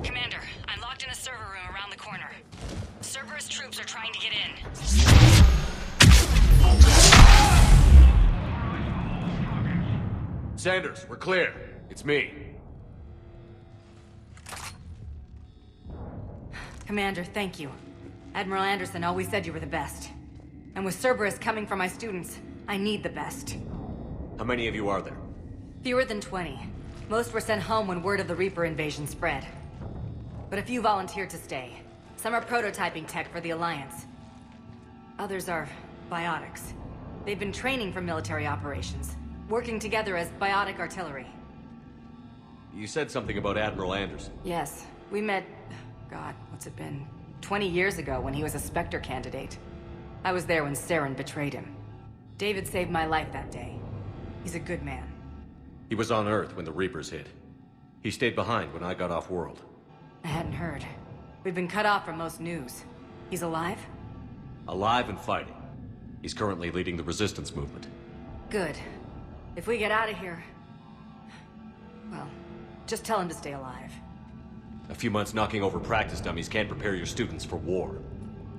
Commander, I'm locked in a server room around the corner. Cerberus troops are trying to get in. Sanders, we're clear. It's me. Commander, thank you. Admiral Anderson always said you were the best. And with Cerberus coming for my students, I need the best. How many of you are there? Fewer than 20. Most were sent home when word of the Reaper invasion spread. But a few volunteered to stay. Some are prototyping tech for the Alliance. Others are biotics. They've been training for military operations, working together as biotic artillery. You said something about Admiral Anderson. Yes, we met... God, what's it been? 20 years ago when he was a Spectre candidate. I was there when Saren betrayed him. David saved my life that day. He's a good man. He was on Earth when the Reapers hit. He stayed behind when I got off-world. I hadn't heard. We've been cut off from most news. He's alive? Alive and fighting. He's currently leading the resistance movement. Good. If we get out of here... well, just tell him to stay alive. A few months knocking over practice dummies can't prepare your students for war.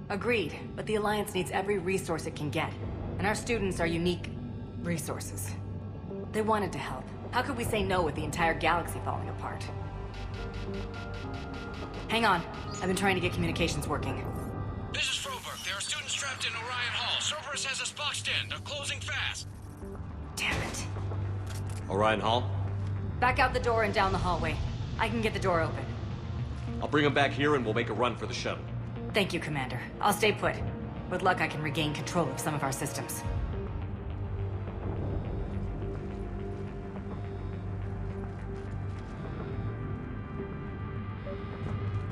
Agreed, but the Alliance needs every resource it can get. And our students are unique resources. They wanted to help. How could we say no with the entire galaxy falling apart? Hang on. I've been trying to get communications working. This is Froberg. There are students trapped in Orion Hall. Cerberus has us boxed in. They're closing fast. Damn it. Orion Hall? Back out the door and down the hallway. I can get the door open. I'll bring them back here and we'll make a run for the shuttle. Thank you, Commander. I'll stay put. With luck, I can regain control of some of our systems.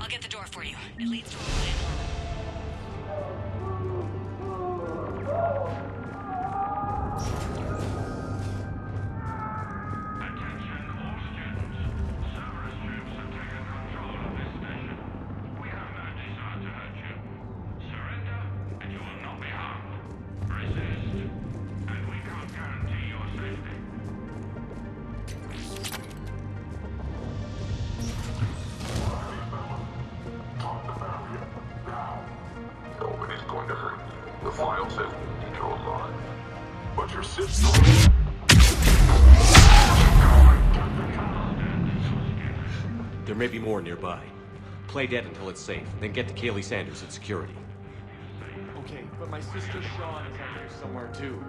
I'll get the door for you. It leads to a Orion Hall. There may be more nearby. Play dead until it's safe, then get to Kaylee Sanders at security. Okay, but my sister Sean is out here somewhere too.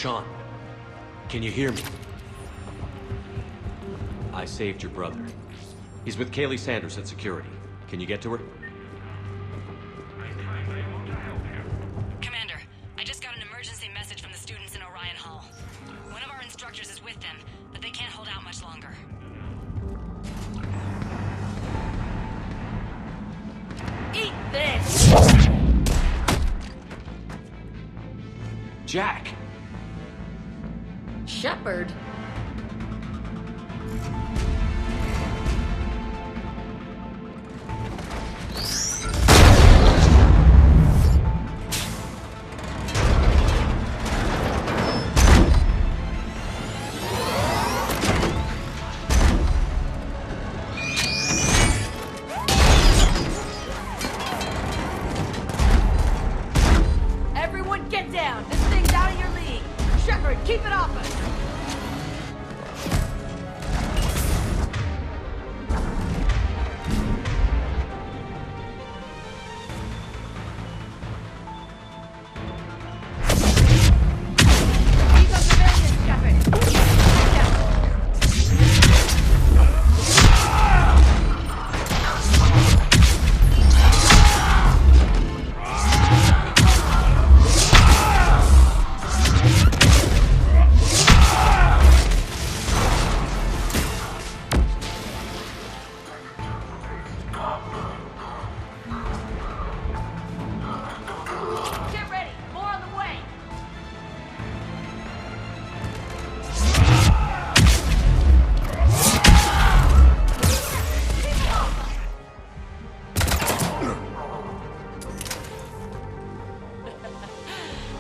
Sean, can you hear me? I saved your brother. He's with Kaylee Sanders at security. Can you get to her? Commander, I just got an emergency message from the students in Orion Hall. One of our instructors is with them, but they can't hold out much longer. Jack! Shepard? Everyone get down! This thing's out of your league! Shepard, keep it off us!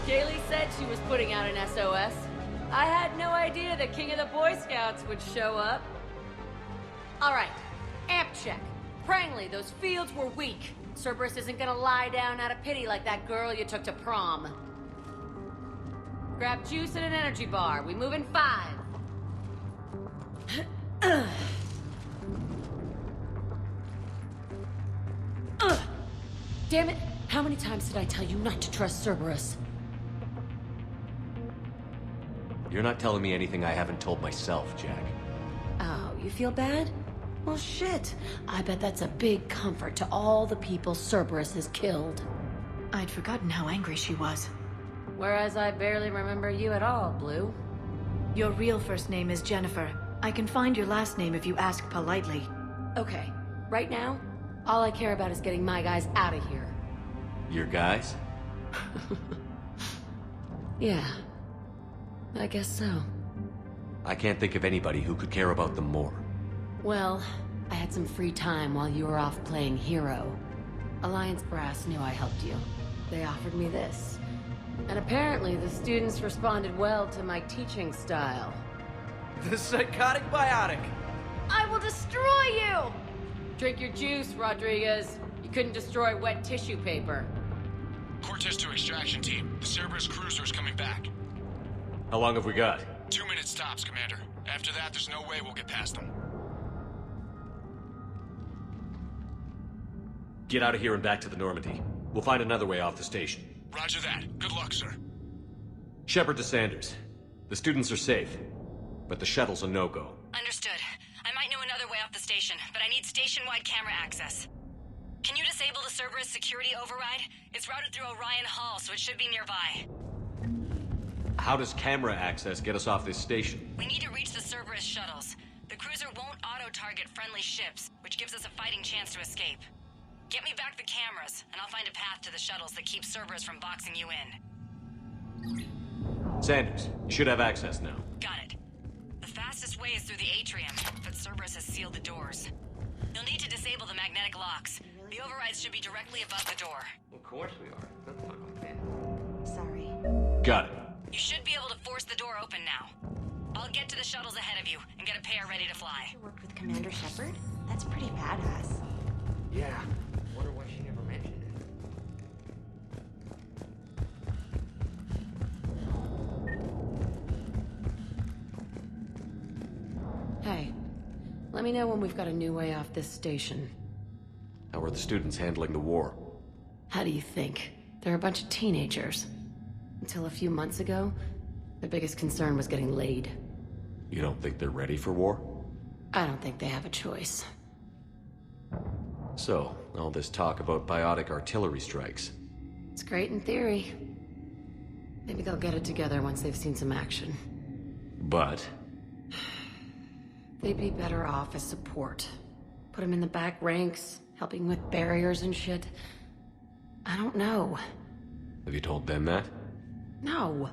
Kaylee said she was putting out an SOS. I had no idea the king of the Boy Scouts would show up. All right, amp check. Prangley, those fields were weak. Cerberus isn't gonna lie down out of pity like that girl you took to prom. Grab juice and an energy bar. We move in 5. Damn it! How many times did I tell you not to trust Cerberus? You're not telling me anything I haven't told myself, Jack. Oh, you feel bad? Well, shit. I bet that's a big comfort to all the people Cerberus has killed. I'd forgotten how angry she was. Whereas I barely remember you at all, Blue. Your real first name is Jennifer. I can find your last name if you ask politely. Okay, right now, all I care about is getting my guys out of here. Your guys? Yeah, I guess so. I can't think of anybody who could care about them more. Well, I had some free time while you were off playing hero. Alliance Brass knew I helped you. They offered me this. And apparently the students responded well to my teaching style. The psychotic biotic! I will destroy you! Drink your juice, Rodriguez. You couldn't destroy wet tissue paper. Cortez to extraction team. The Cerberus cruiser's coming back. How long have we got? 2 minutes tops, Commander. After that, there's no way we'll get past them. Get out of here and back to the Normandy. We'll find another way off the station. Roger that. Good luck, sir. Shepard to Sanders. The students are safe, but the shuttle's a no-go. Understood. I might know another way off the station, but I need station-wide camera access. Can you disable the Cerberus security override? It's routed through Orion Hall, so it should be nearby. How does camera access get us off this station? We need to reach the Cerberus shuttles. The cruiser won't auto-target friendly ships, which gives us a fighting chance to escape. Get me back the cameras, and I'll find a path to the shuttles that keep Cerberus from boxing you in. Sanders, you should have access now. Got it. The fastest way is through the atrium, but Cerberus has sealed the doors. You'll need to disable the magnetic locks. The overrides should be directly above the door. Of course we are. Don't talk like that. Sorry. Got it. You should be able to force the door open now. I'll get to the shuttles ahead of you and get a pair ready to fly. You worked with Commander Shepard? That's pretty badass. Yeah. Wonder why she never mentioned it. Hey, let me know when we've got a new way off this station. How are the students handling the war? How do you think? They're a bunch of teenagers. Until a few months ago, their biggest concern was getting laid. You don't think they're ready for war? I don't think they have a choice. So, all this talk about biotic artillery strikes. It's great in theory. Maybe they'll get it together once they've seen some action. But? They'd be better off as support. Put them in the back ranks, helping with barriers and shit. I don't know. Have you told them that? No.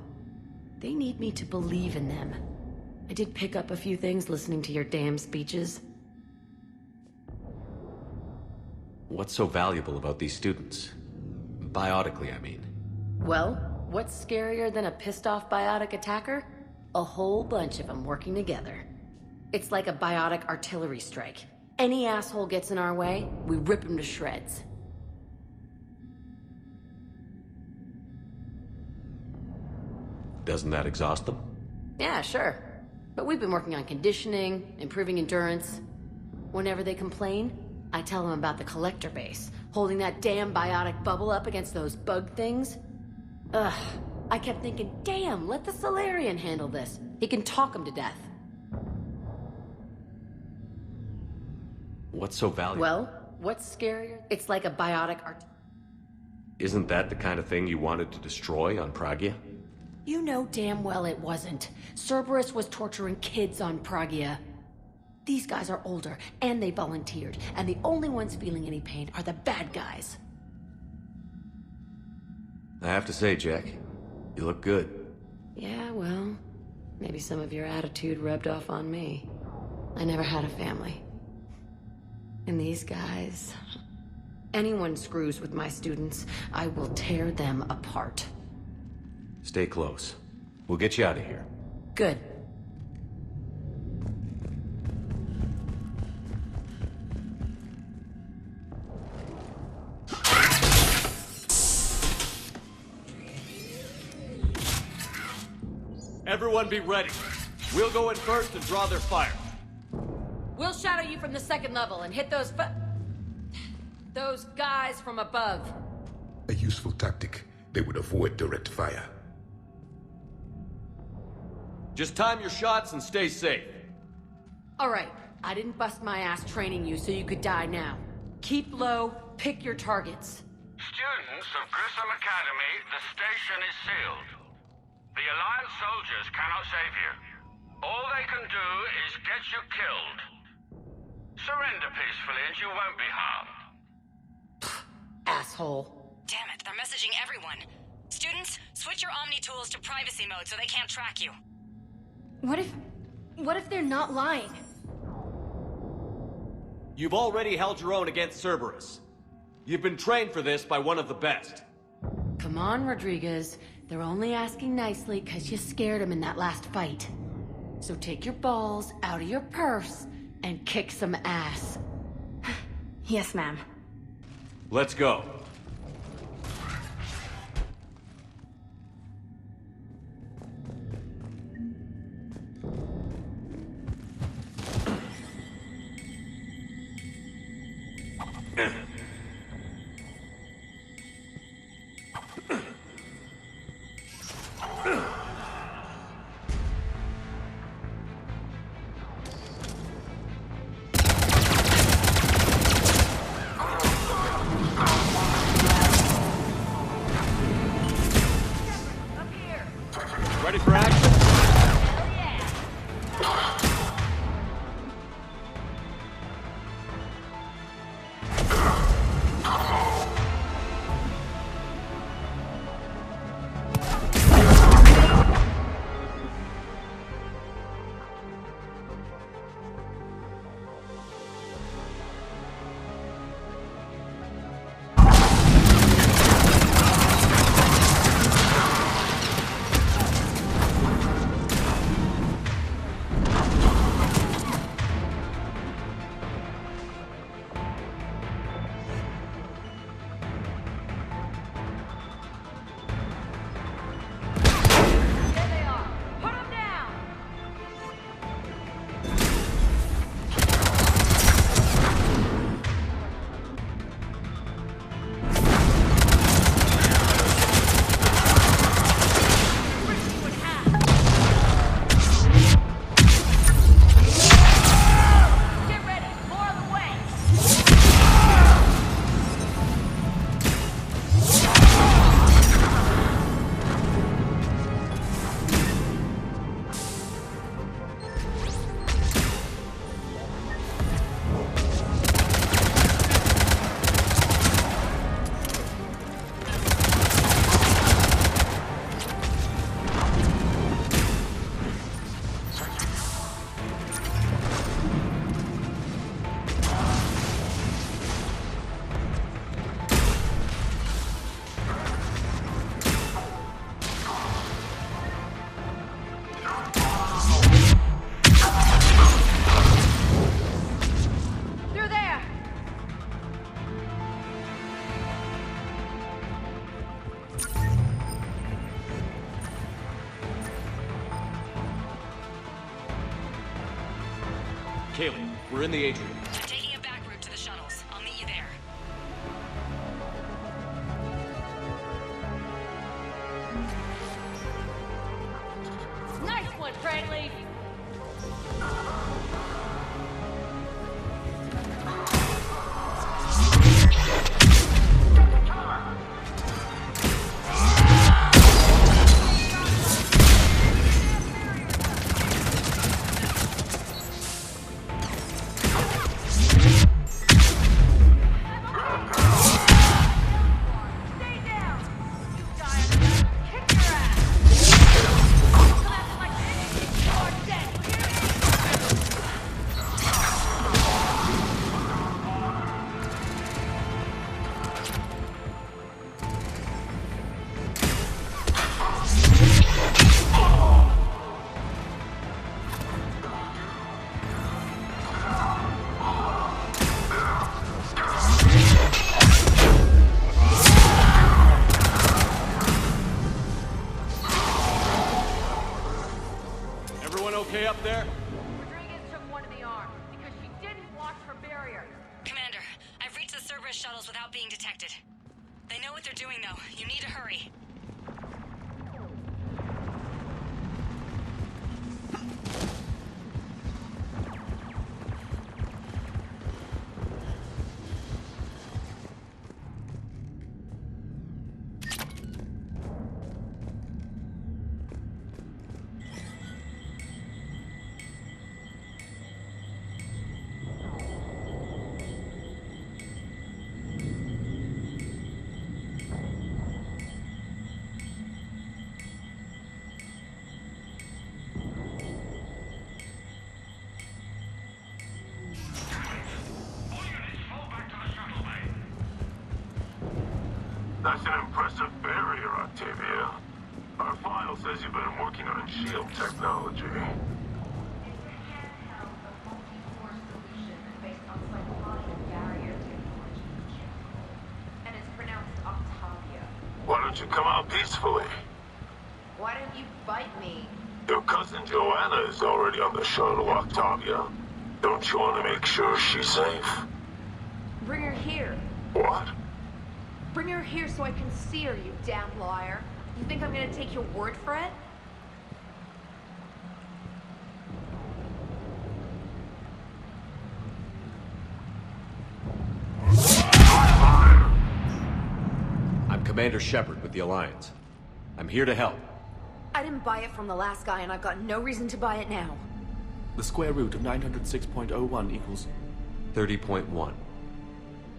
They need me to believe in them. I did pick up a few things listening to your damn speeches. What's so valuable about these students? Biotically, I mean. Well, what's scarier than a pissed-off biotic attacker? A whole bunch of them working together. It's like a biotic artillery strike. Any asshole gets in our way, we rip him to shreds. Doesn't that exhaust them? Yeah, sure. But we've been working on conditioning, improving endurance. Whenever they complain, I tell them about the collector base, holding that damn biotic bubble up against those bug things. Ugh. I kept thinking, damn, let the Solarian handle this. He can talk them to death. What's so valuable? Well, what's scarier? It's like a biotic Isn't that the kind of thing you wanted to destroy on Pragia? You know damn well it wasn't. Cerberus was torturing kids on Pragia. These guys are older, and they volunteered, and the only ones feeling any pain are the bad guys. I have to say, Jack, you look good. Yeah, well, maybe some of your attitude rubbed off on me. I never had a family. And these guys... Anyone screws with my students, I will tear them apart. Stay close. We'll get you out of here. Good. Everyone be ready. We'll go in first and draw their fire. We'll shadow you from the second level and hit those guys from above. A useful tactic. They would avoid direct fire. Just time your shots and stay safe. All right, I didn't bust my ass training you so you could die now. Keep low, pick your targets. Students of Grissom Academy, the station is sealed. The Alliance soldiers cannot save you. All they can do is get you killed. Surrender peacefully and you won't be harmed. Asshole. Damn it, they're messaging everyone. Students, switch your Omni tools to privacy mode so they can't track you. What if they're not lying? You've already held your own against Cerberus. You've been trained for this by one of the best. Come on, Rodriguez. They're only asking nicely because you scared them in that last fight. So take your balls out of your purse and kick some ass. Yes, ma'am. Let's go. Ready for action? Kaylee, we're in the atrium. I'm taking a back route to the shuttles. I'll meet you there. Nice one, Bradley! Okay up there? Rodriguez took one in the arm because she didn't watch her barrier. Commander, I've reached the Cerberus shuttles without being detected. They know what they're doing, though. You need to hurry. That's an impressive barrier, Octavia. Our file says you've been working on shield technology. And it's pronounced Octavia. Why don't you come out peacefully? Why don't you bite me? Your cousin Joanna is already on the shuttle, Octavia. Don't you want to make sure she's safe? Bring her here. What? Bring her here so I can see her, you damn liar. You think I'm gonna take your word for it? I'm Commander Shepard with the Alliance. I'm here to help. I didn't buy it from the last guy, and I've got no reason to buy it now. The square root of 906.01 equals... 30.1.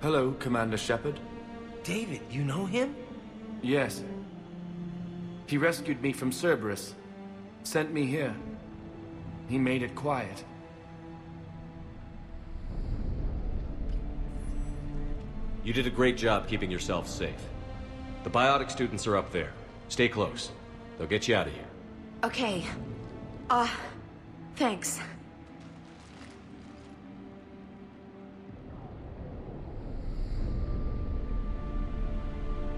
Hello, Commander Shepard. David, you know him? Yes. He rescued me from Cerberus. Sent me here. He made it quiet. You did a great job keeping yourself safe. The biotic students are up there. Stay close. They'll get you out of here. Okay. Thanks.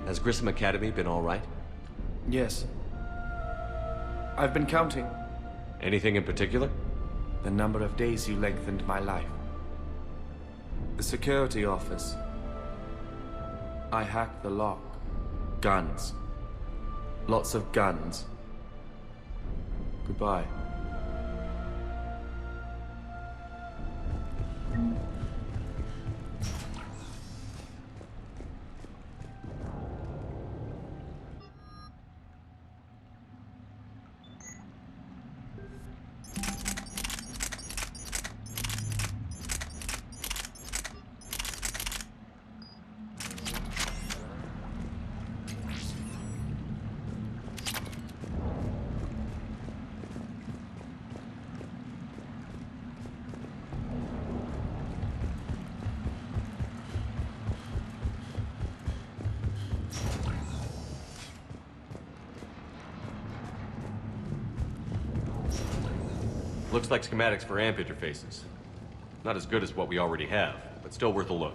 Has Grissom Academy been all right? Yes. I've been counting. Anything in particular? The number of days you lengthened my life. The security office. I hacked the lock. Guns. Lots of guns. Goodbye. Looks like schematics for AMP interfaces. Not as good as what we already have, but still worth a look.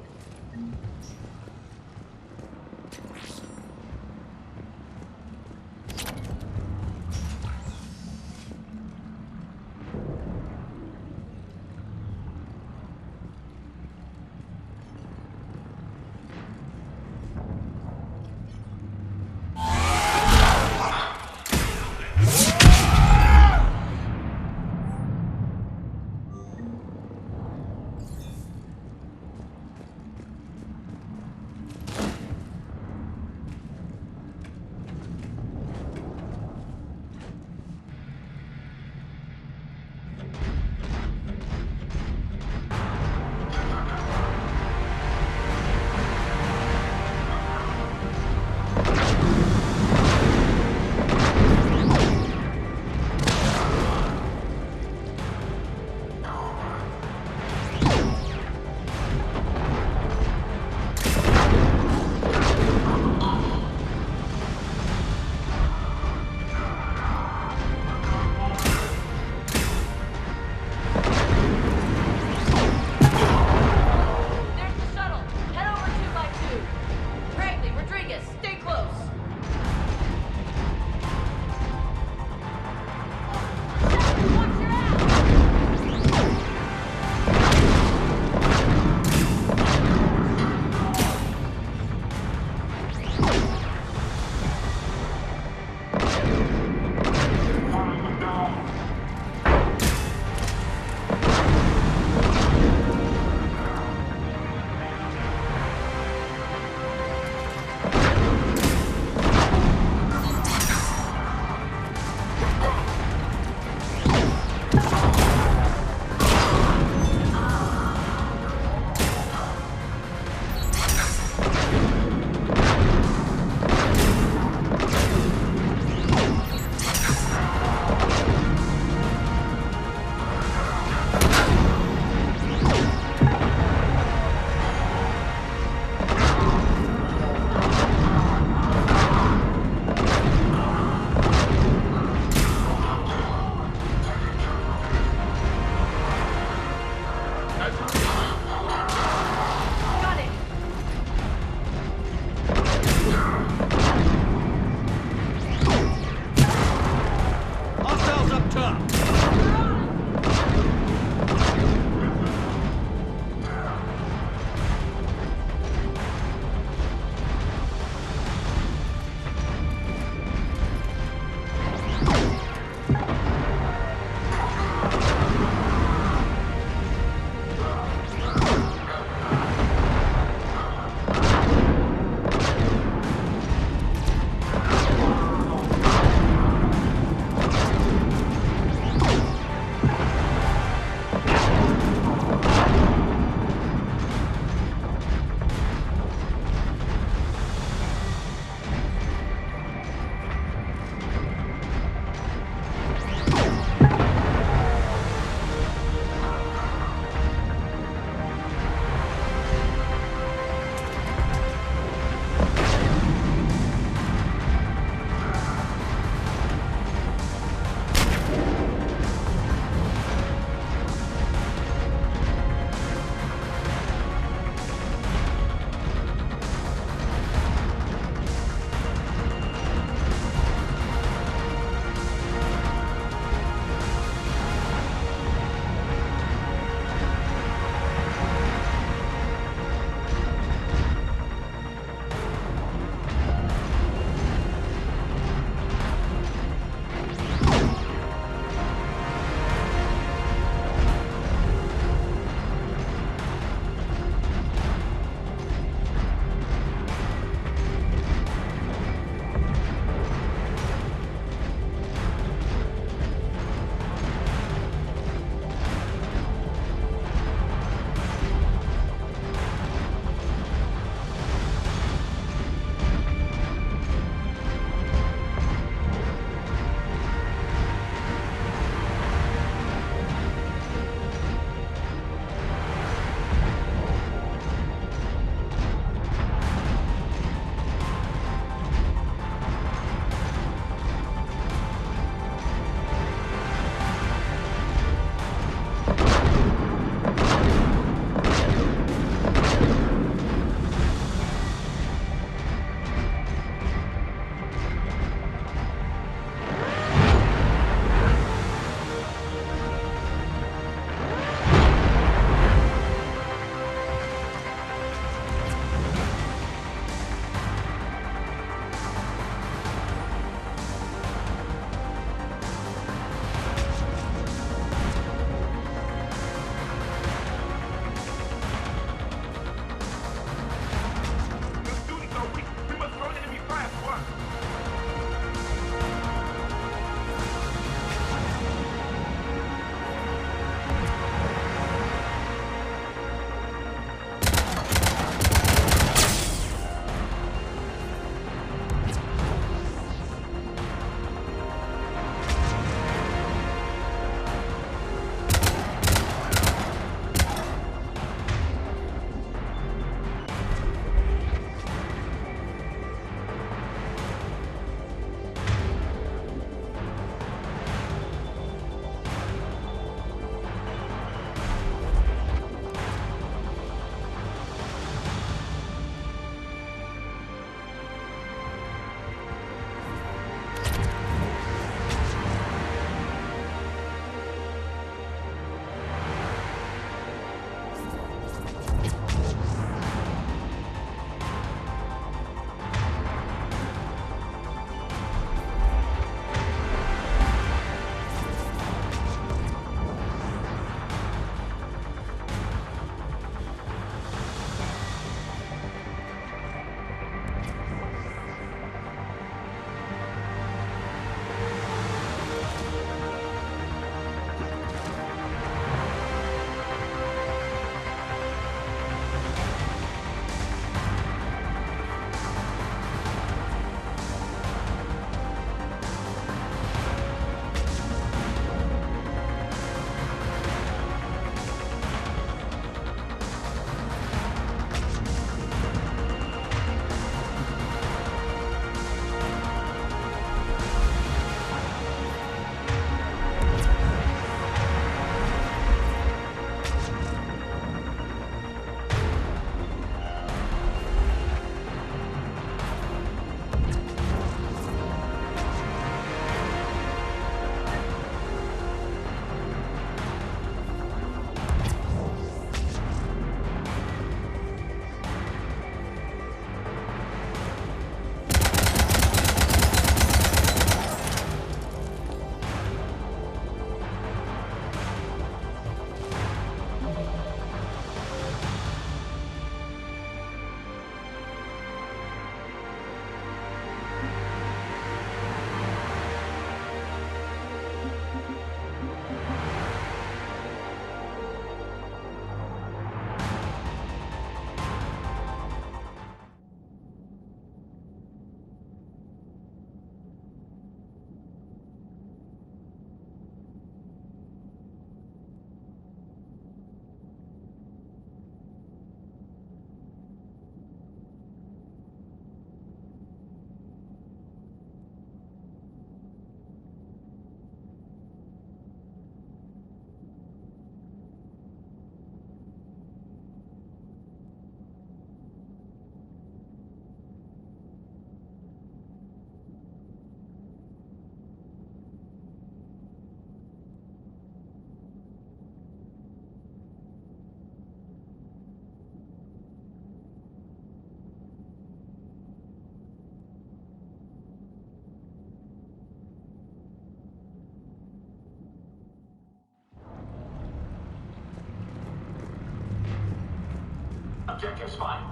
Objective's fine.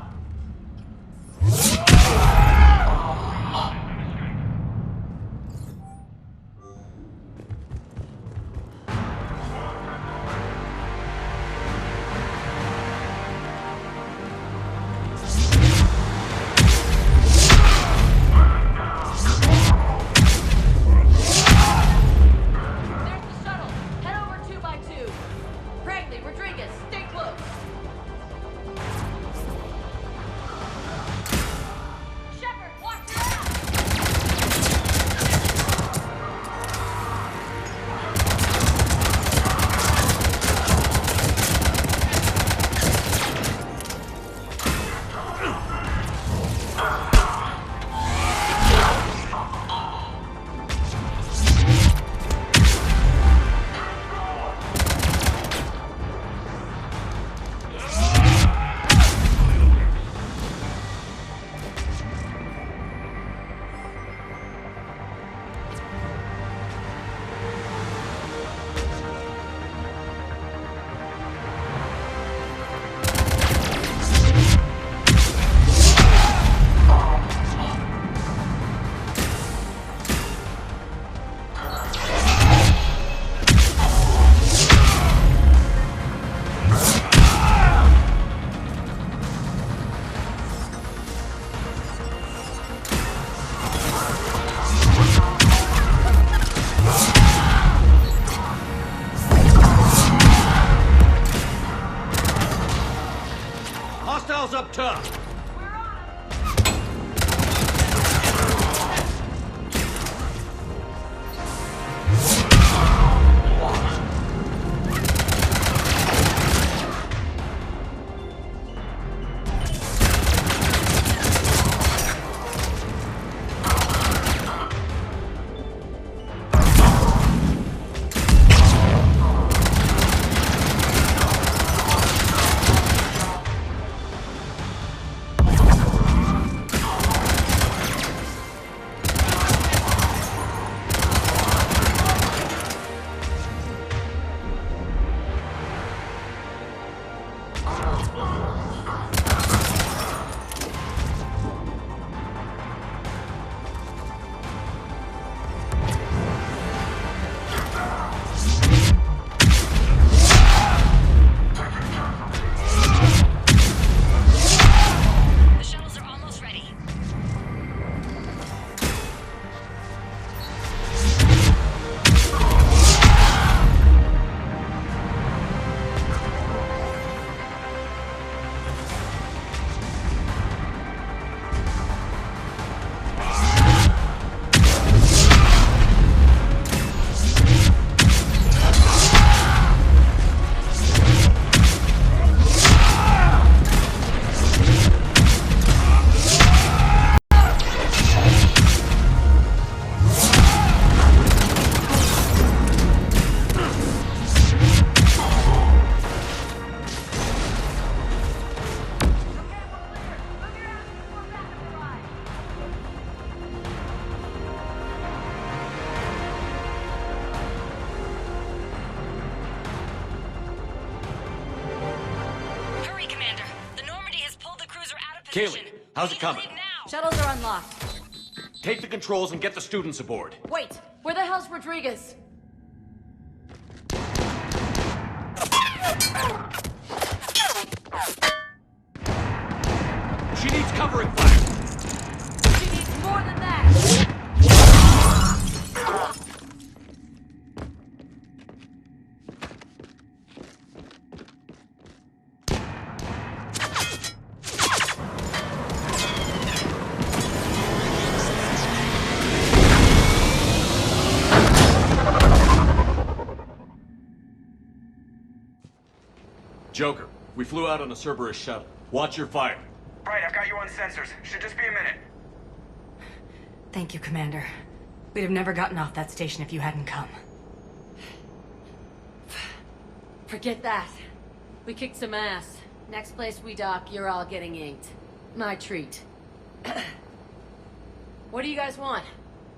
Up top! Kaylee, how's it coming? Shuttles are unlocked. Take the controls and get the students aboard. Wait, where the hell's Rodriguez? She needs covering fire. She needs more than that. Joker, we flew out on a Cerberus shuttle. Watch your fire. Right, I've got you on sensors. Should just be a minute. Thank you, Commander. We'd have never gotten off that station if you hadn't come. Forget that. We kicked some ass. Next place we dock, you're all getting inked. My treat. What do you guys want?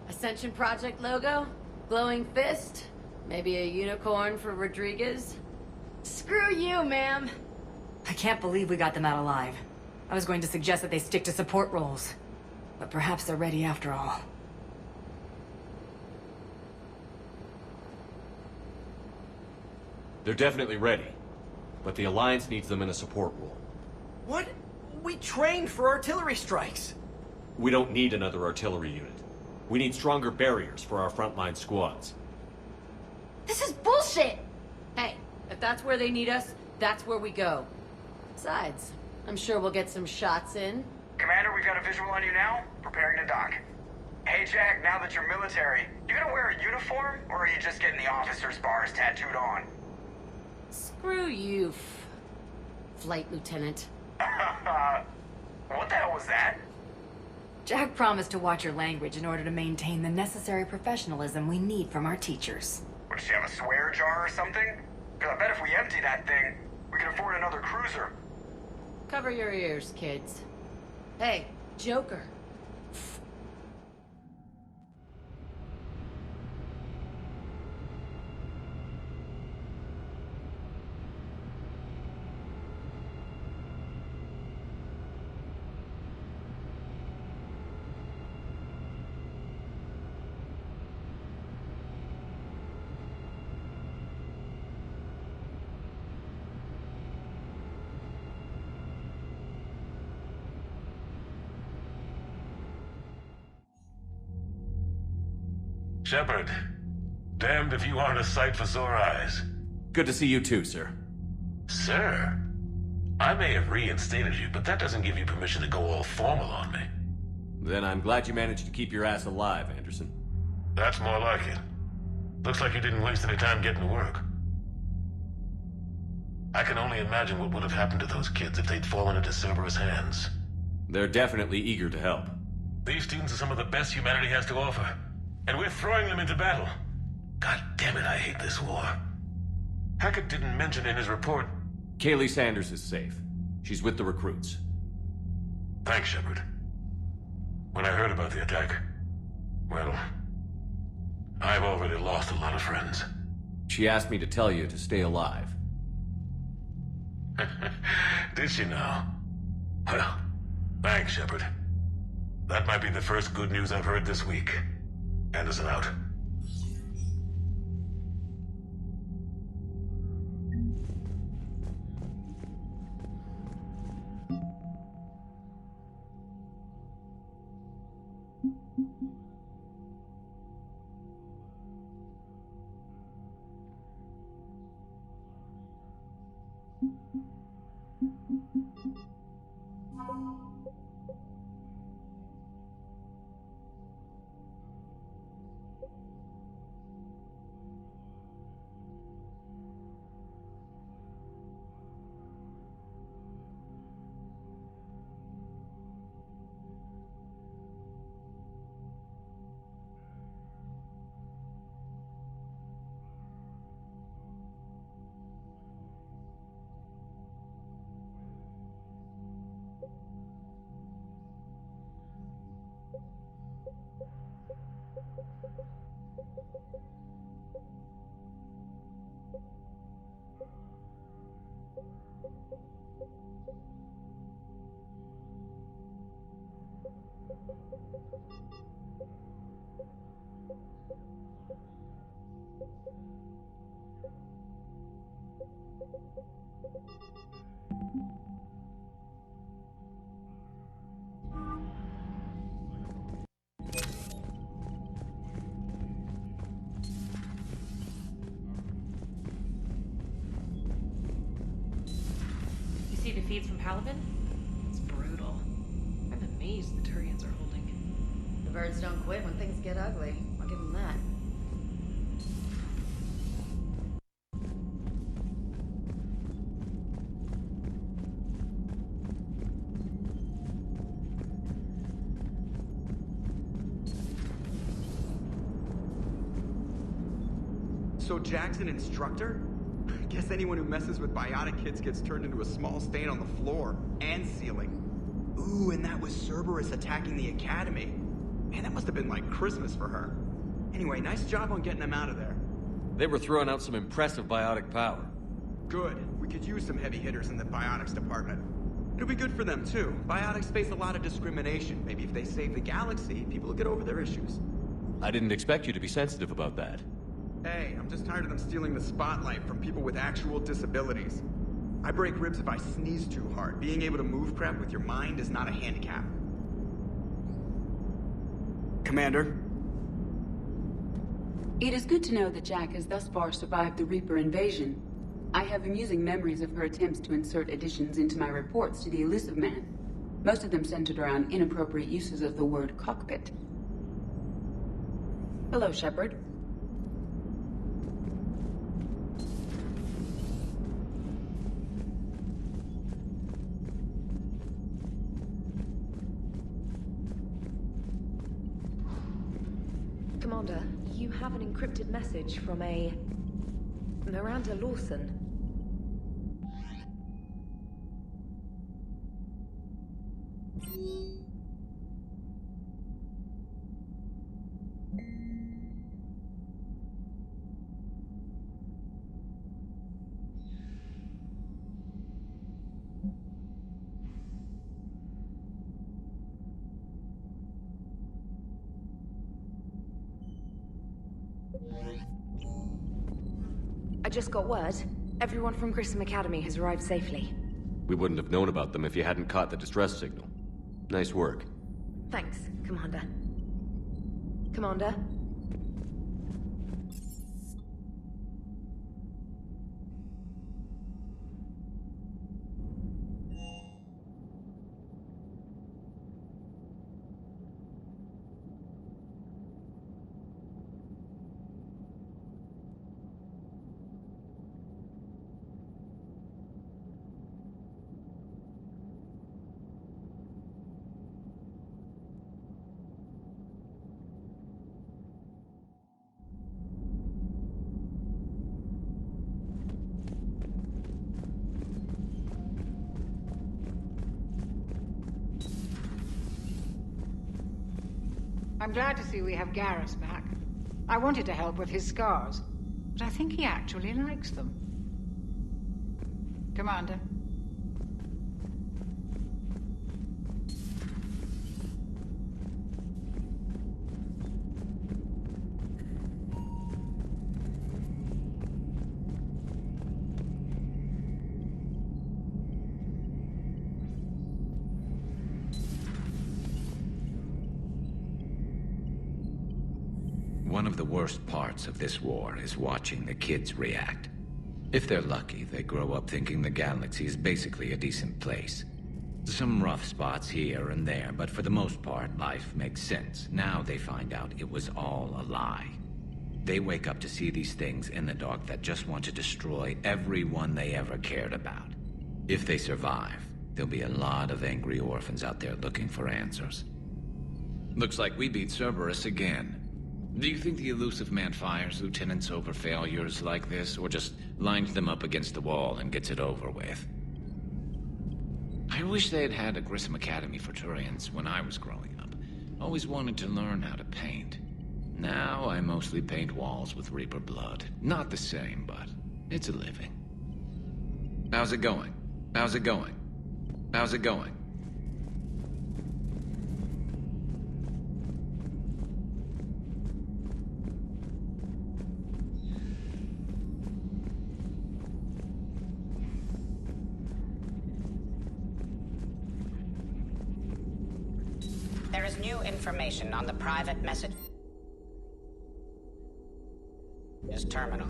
Ascension Project logo? Glowing fist? Maybe a unicorn for Rodriguez? Screw you, ma'am. I can't believe we got them out alive. I was going to suggest that they stick to support roles. But perhaps they're ready after all. They're definitely ready. But the Alliance needs them in a support role. What? We trained for artillery strikes. We don't need another artillery unit. We need stronger barriers for our frontline squads. This is bullshit! Hey, if that's where they need us, that's where we go. Besides, I'm sure we'll get some shots in. Commander, we've got a visual on you now. Preparing to dock. Hey, Jack, now that you're military, you gonna wear a uniform, or are you just getting the officer's bars tattooed on? Screw you, Flight Lieutenant. What the hell was that? Jack promised to watch your language in order to maintain the necessary professionalism we need from our teachers. What, does she have a swear jar or something? Because I bet if we empty that thing, we can afford another cruiser. Cover your ears, kids. Hey, Joker. Shepard, damned if you aren't a sight for sore eyes. Good to see you too, sir. Sir? I may have reinstated you, but that doesn't give you permission to go all formal on me. Then I'm glad you managed to keep your ass alive, Anderson. That's more like it. Looks like you didn't waste any time getting to work. I can only imagine what would have happened to those kids if they'd fallen into Cerberus' hands. They're definitely eager to help. These students are some of the best humanity has to offer. And we're throwing them into battle. God damn it, I hate this war. Hackett didn't mention in his report... Kaylee Sanders is safe. She's with the recruits. Thanks, Shepard. When I heard about the attack, well, I've already lost a lot of friends. She asked me to tell you to stay alive. Did she now? Well, thanks, Shepard. That might be the first good news I've heard this week. Anderson out. See the feeds from Paladin? It's brutal. I'm amazed the Turians are holding. The birds don't quit when things get ugly. I'll give them that. So Jack's an instructor? Guess anyone who messes with biotic kids gets turned into a small stain on the floor and ceiling. Ooh, and that was Cerberus attacking the academy. Man, that must have been like Christmas for her. Anyway, nice job on getting them out of there. They were throwing out some impressive biotic power. Good. We We could use some heavy hitters in the biotics department. It'll be good for them, too. Biotics face a lot of discrimination. Maybe if they save the galaxy, people will get over their issues. I didn't expect you to be sensitive about that. Hey, I'm just tired of them stealing the spotlight from people with actual disabilities. I break ribs if I sneeze too hard. Being able to move crap with your mind is not a handicap. Commander? It is good to know that Jack has thus far survived the Reaper invasion. I have amusing memories of her attempts to insert additions into my reports to the Elusive Man. Most of them centered around inappropriate uses of the word cockpit. Hello, Shepard. Commander, you have an encrypted message from a Miranda Lawson. I just got word. Everyone from Grissom Academy has arrived safely. We wouldn't have known about them if you hadn't caught the distress signal. Nice work. Thanks, Commander. Commander? I'm glad to see we have Garrus back. I wanted to help with his scars, but I think he actually likes them. Commander. One of the worst parts of this war is watching the kids react. If they're lucky, they grow up thinking the galaxy is basically a decent place. Some rough spots here and there, but for the most part, life makes sense. Now they find out it was all a lie. They wake up to see these things in the dark that just want to destroy everyone they ever cared about. If they survive, there'll be a lot of angry orphans out there looking for answers. Looks like we beat Cerberus again. Do you think the Elusive Man fires lieutenants over failures like this, or just lines them up against the wall and gets it over with? I wish they had had a Grissom Academy for Turians when I was growing up. Always wanted to learn how to paint. Now I mostly paint walls with Reaper blood. Not the same, but it's a living. How's it going? How's it going? How's it going? There is new information on the private message terminal.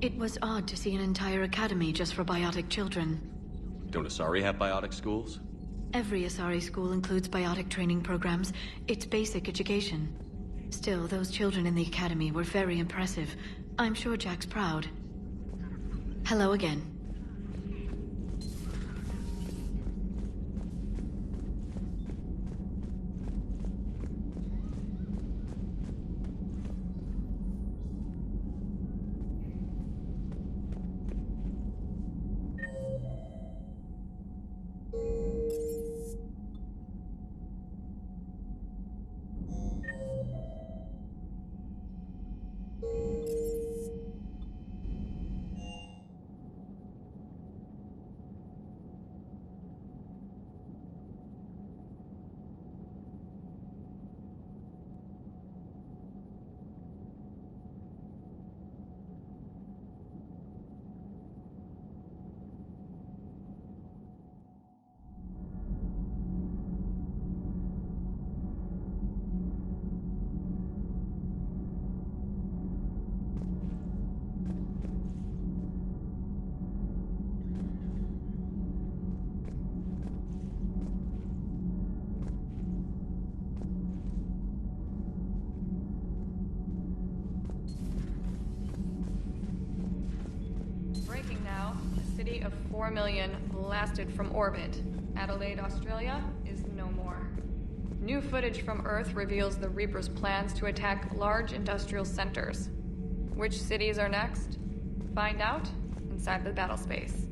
It was odd to see an entire academy just for biotic children. Don't Asari have biotic schools? Every Asari school includes biotic training programs. It's basic education. Still, those children in the academy were very impressive. I'm sure Jack's proud. Hello again. Breaking now, a city of 4 million blasted from orbit. Adelaide, Australia is no more. New footage from Earth reveals the Reaper's plans to attack large industrial centers. Which cities are next? Find out inside the battle space.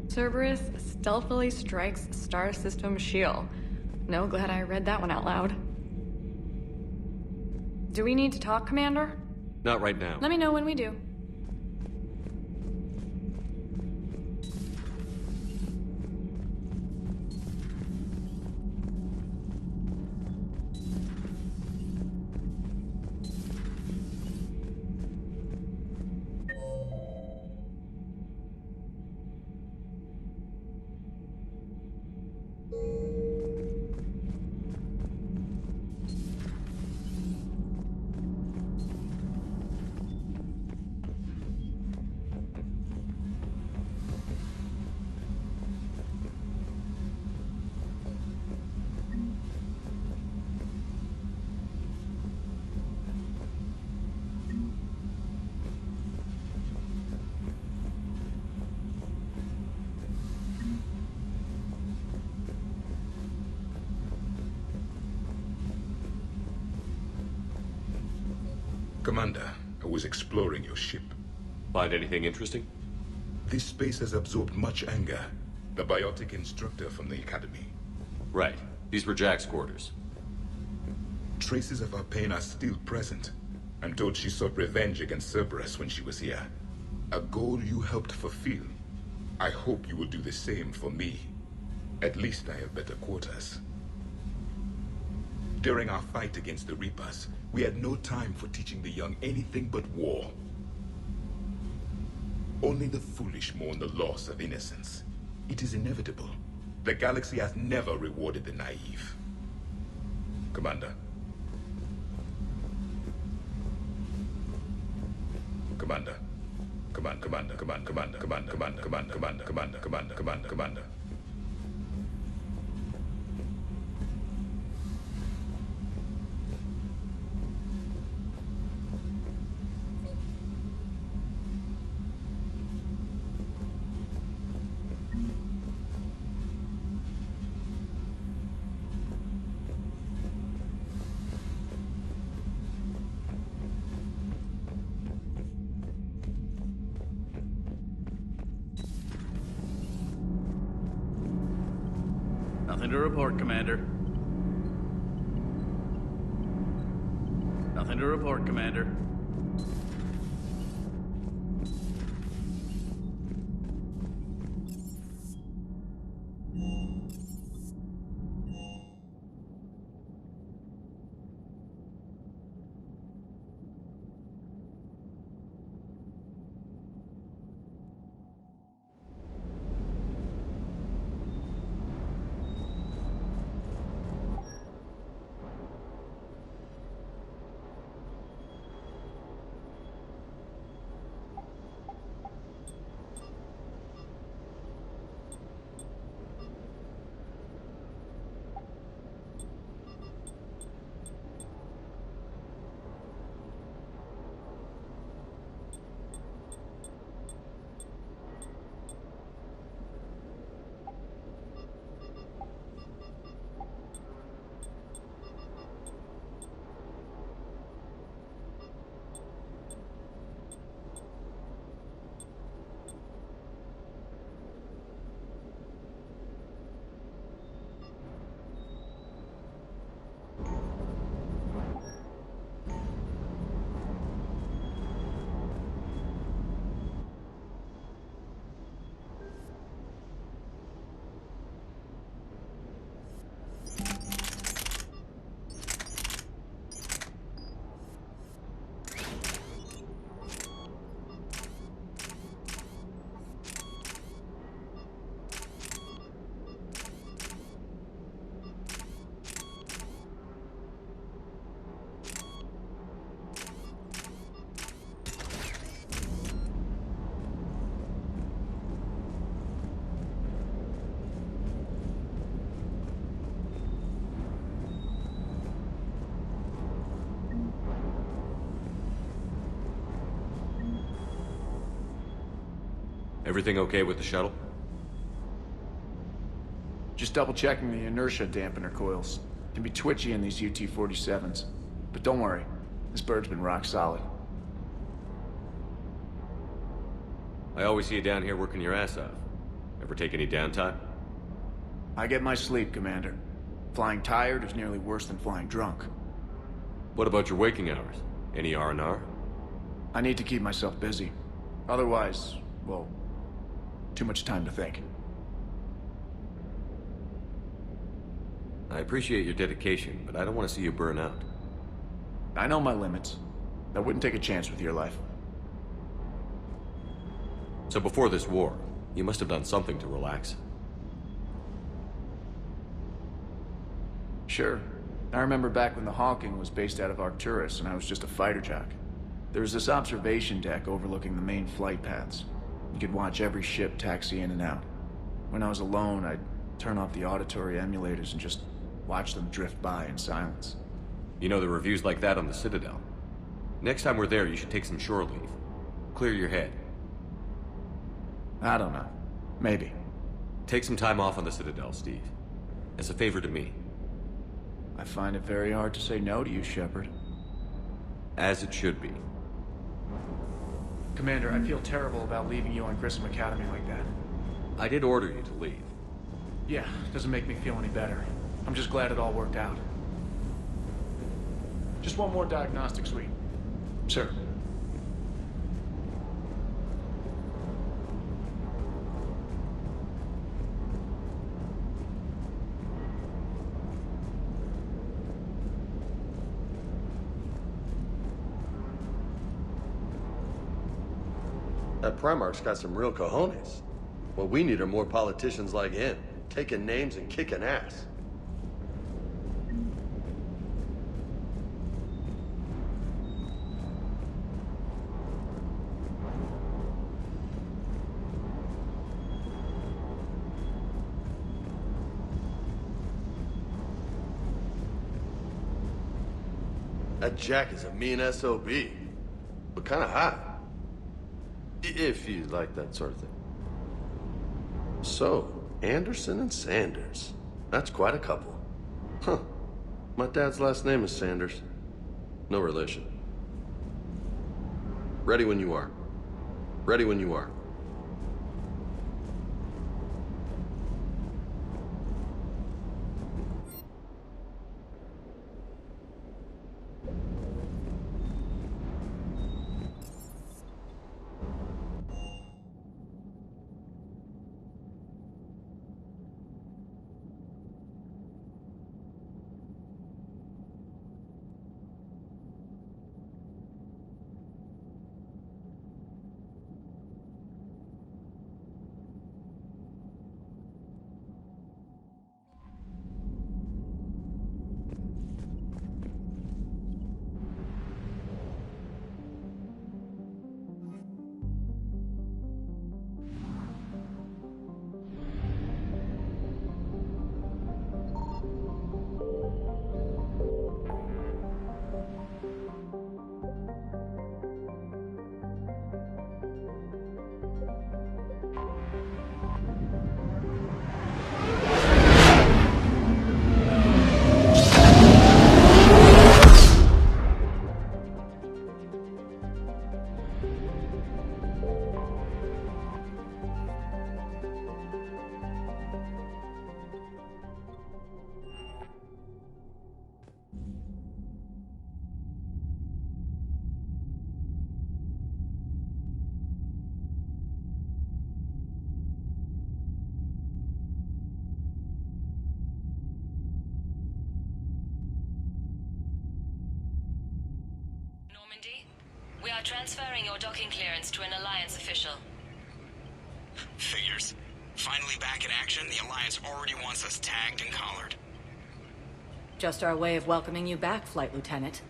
Cerberus stealthily strikes Star System shield. No, glad I read that one out loud. Do we need to talk, Commander? Not right now. Let me know when we do. Commander, I was exploring your ship. Find anything interesting? This space has absorbed much anger. The biotic instructor from the academy. Right. These were Jack's quarters. Traces of her pain are still present. I'm told she sought revenge against Cerberus when she was here. A goal you helped fulfill. I hope you will do the same for me. At least I have better quarters. During our fight against the Reapers, we had no time for teaching the young anything but war. Only the foolish mourn the loss of innocence. It is inevitable. The galaxy has never rewarded the naive. Commander. Commander. Commander. Nothing to report, Commander. Nothing to report, Commander. Everything okay with the shuttle? Just double-checking the inertia dampener coils. Can be twitchy in these UT-47s. But don't worry, this bird's been rock solid. I always see you down here working your ass off. Ever take any downtime? I get my sleep, Commander. Flying tired is nearly worse than flying drunk. What about your waking hours? Any R&R? I need to keep myself busy. Otherwise, well, too much time to think. I appreciate your dedication, but I don't want to see you burn out. I know my limits. I wouldn't take a chance with your life. So before this war, you must have done something to relax. Sure. I remember back when the Hawking was based out of Arcturus and I was just a fighter jock. There was this observation deck overlooking the main flight paths. You could watch every ship taxi in and out. When I was alone, I'd turn off the auditory emulators and just watch them drift by in silence. You know, the reviews like that on the Citadel. Next time we're there, you should take some shore leave. Clear your head. I don't know. Maybe. Take some time off on the Citadel, Steve. As a favor to me. I find it very hard to say no to you, Shepard. As it should be. Commander, I feel terrible about leaving you on Grissom Academy like that. I did order you to leave. Yeah, doesn't make me feel any better. I'm just glad it all worked out. Just one more diagnostic suite. Sir. That Primarch's got some real cojones. What we need are more politicians like him, taking names and kicking ass. That Jack is a mean SOB, but kind of hot. If you like that sort of thing. So, Anderson and Sanders. That's quite a couple. Huh. My dad's last name is Sanders. No relation. Ready when you are. Ready when you are. We are transferring your docking clearance to an Alliance official. Figures. Finally back in action, the Alliance already wants us tagged and collared. Just our way of welcoming you back, Flight Lieutenant.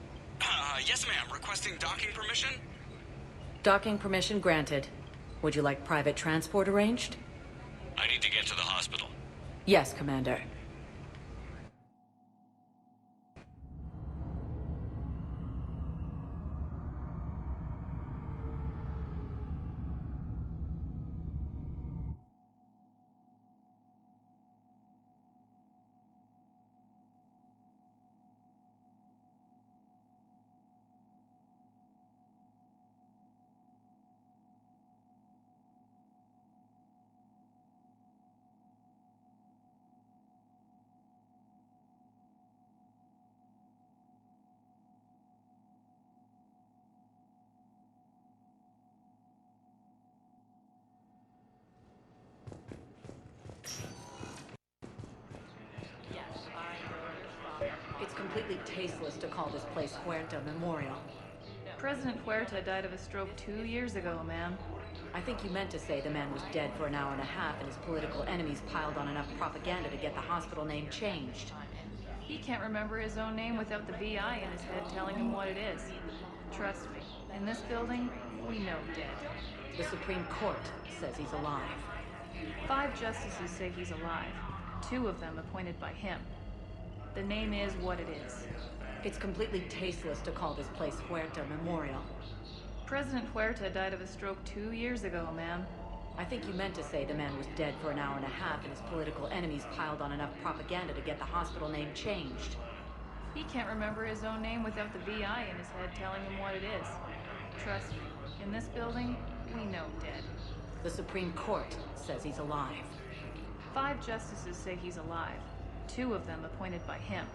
Yes ma'am. Requesting docking permission? Docking permission granted. Would you like private transport arranged? I need to get to the hospital. Yes, Commander. It's completely tasteless to call this place Huerta Memorial. President Huerta died of a stroke 2 years ago, ma'am. I think you meant to say the man was dead for an hour and a half and his political enemies piled on enough propaganda to get the hospital name changed. He can't remember his own name without the VI in his head telling him what it is. Trust me, in this building, we know dead. The Supreme Court says he's alive. 5 justices say he's alive. 2 of them appointed by him. The name is what it is. It's completely tasteless to call this place Huerta Memorial. President Huerta died of a stroke 2 years ago, ma'am. I think you meant to say the man was dead for an hour and a half and his political enemies piled on enough propaganda to get the hospital name changed. He can't remember his own name without the VI in his head telling him what it is. Trust me, in this building, we know dead. The Supreme Court says he's alive. 5 justices say he's alive. 2 of them appointed by him.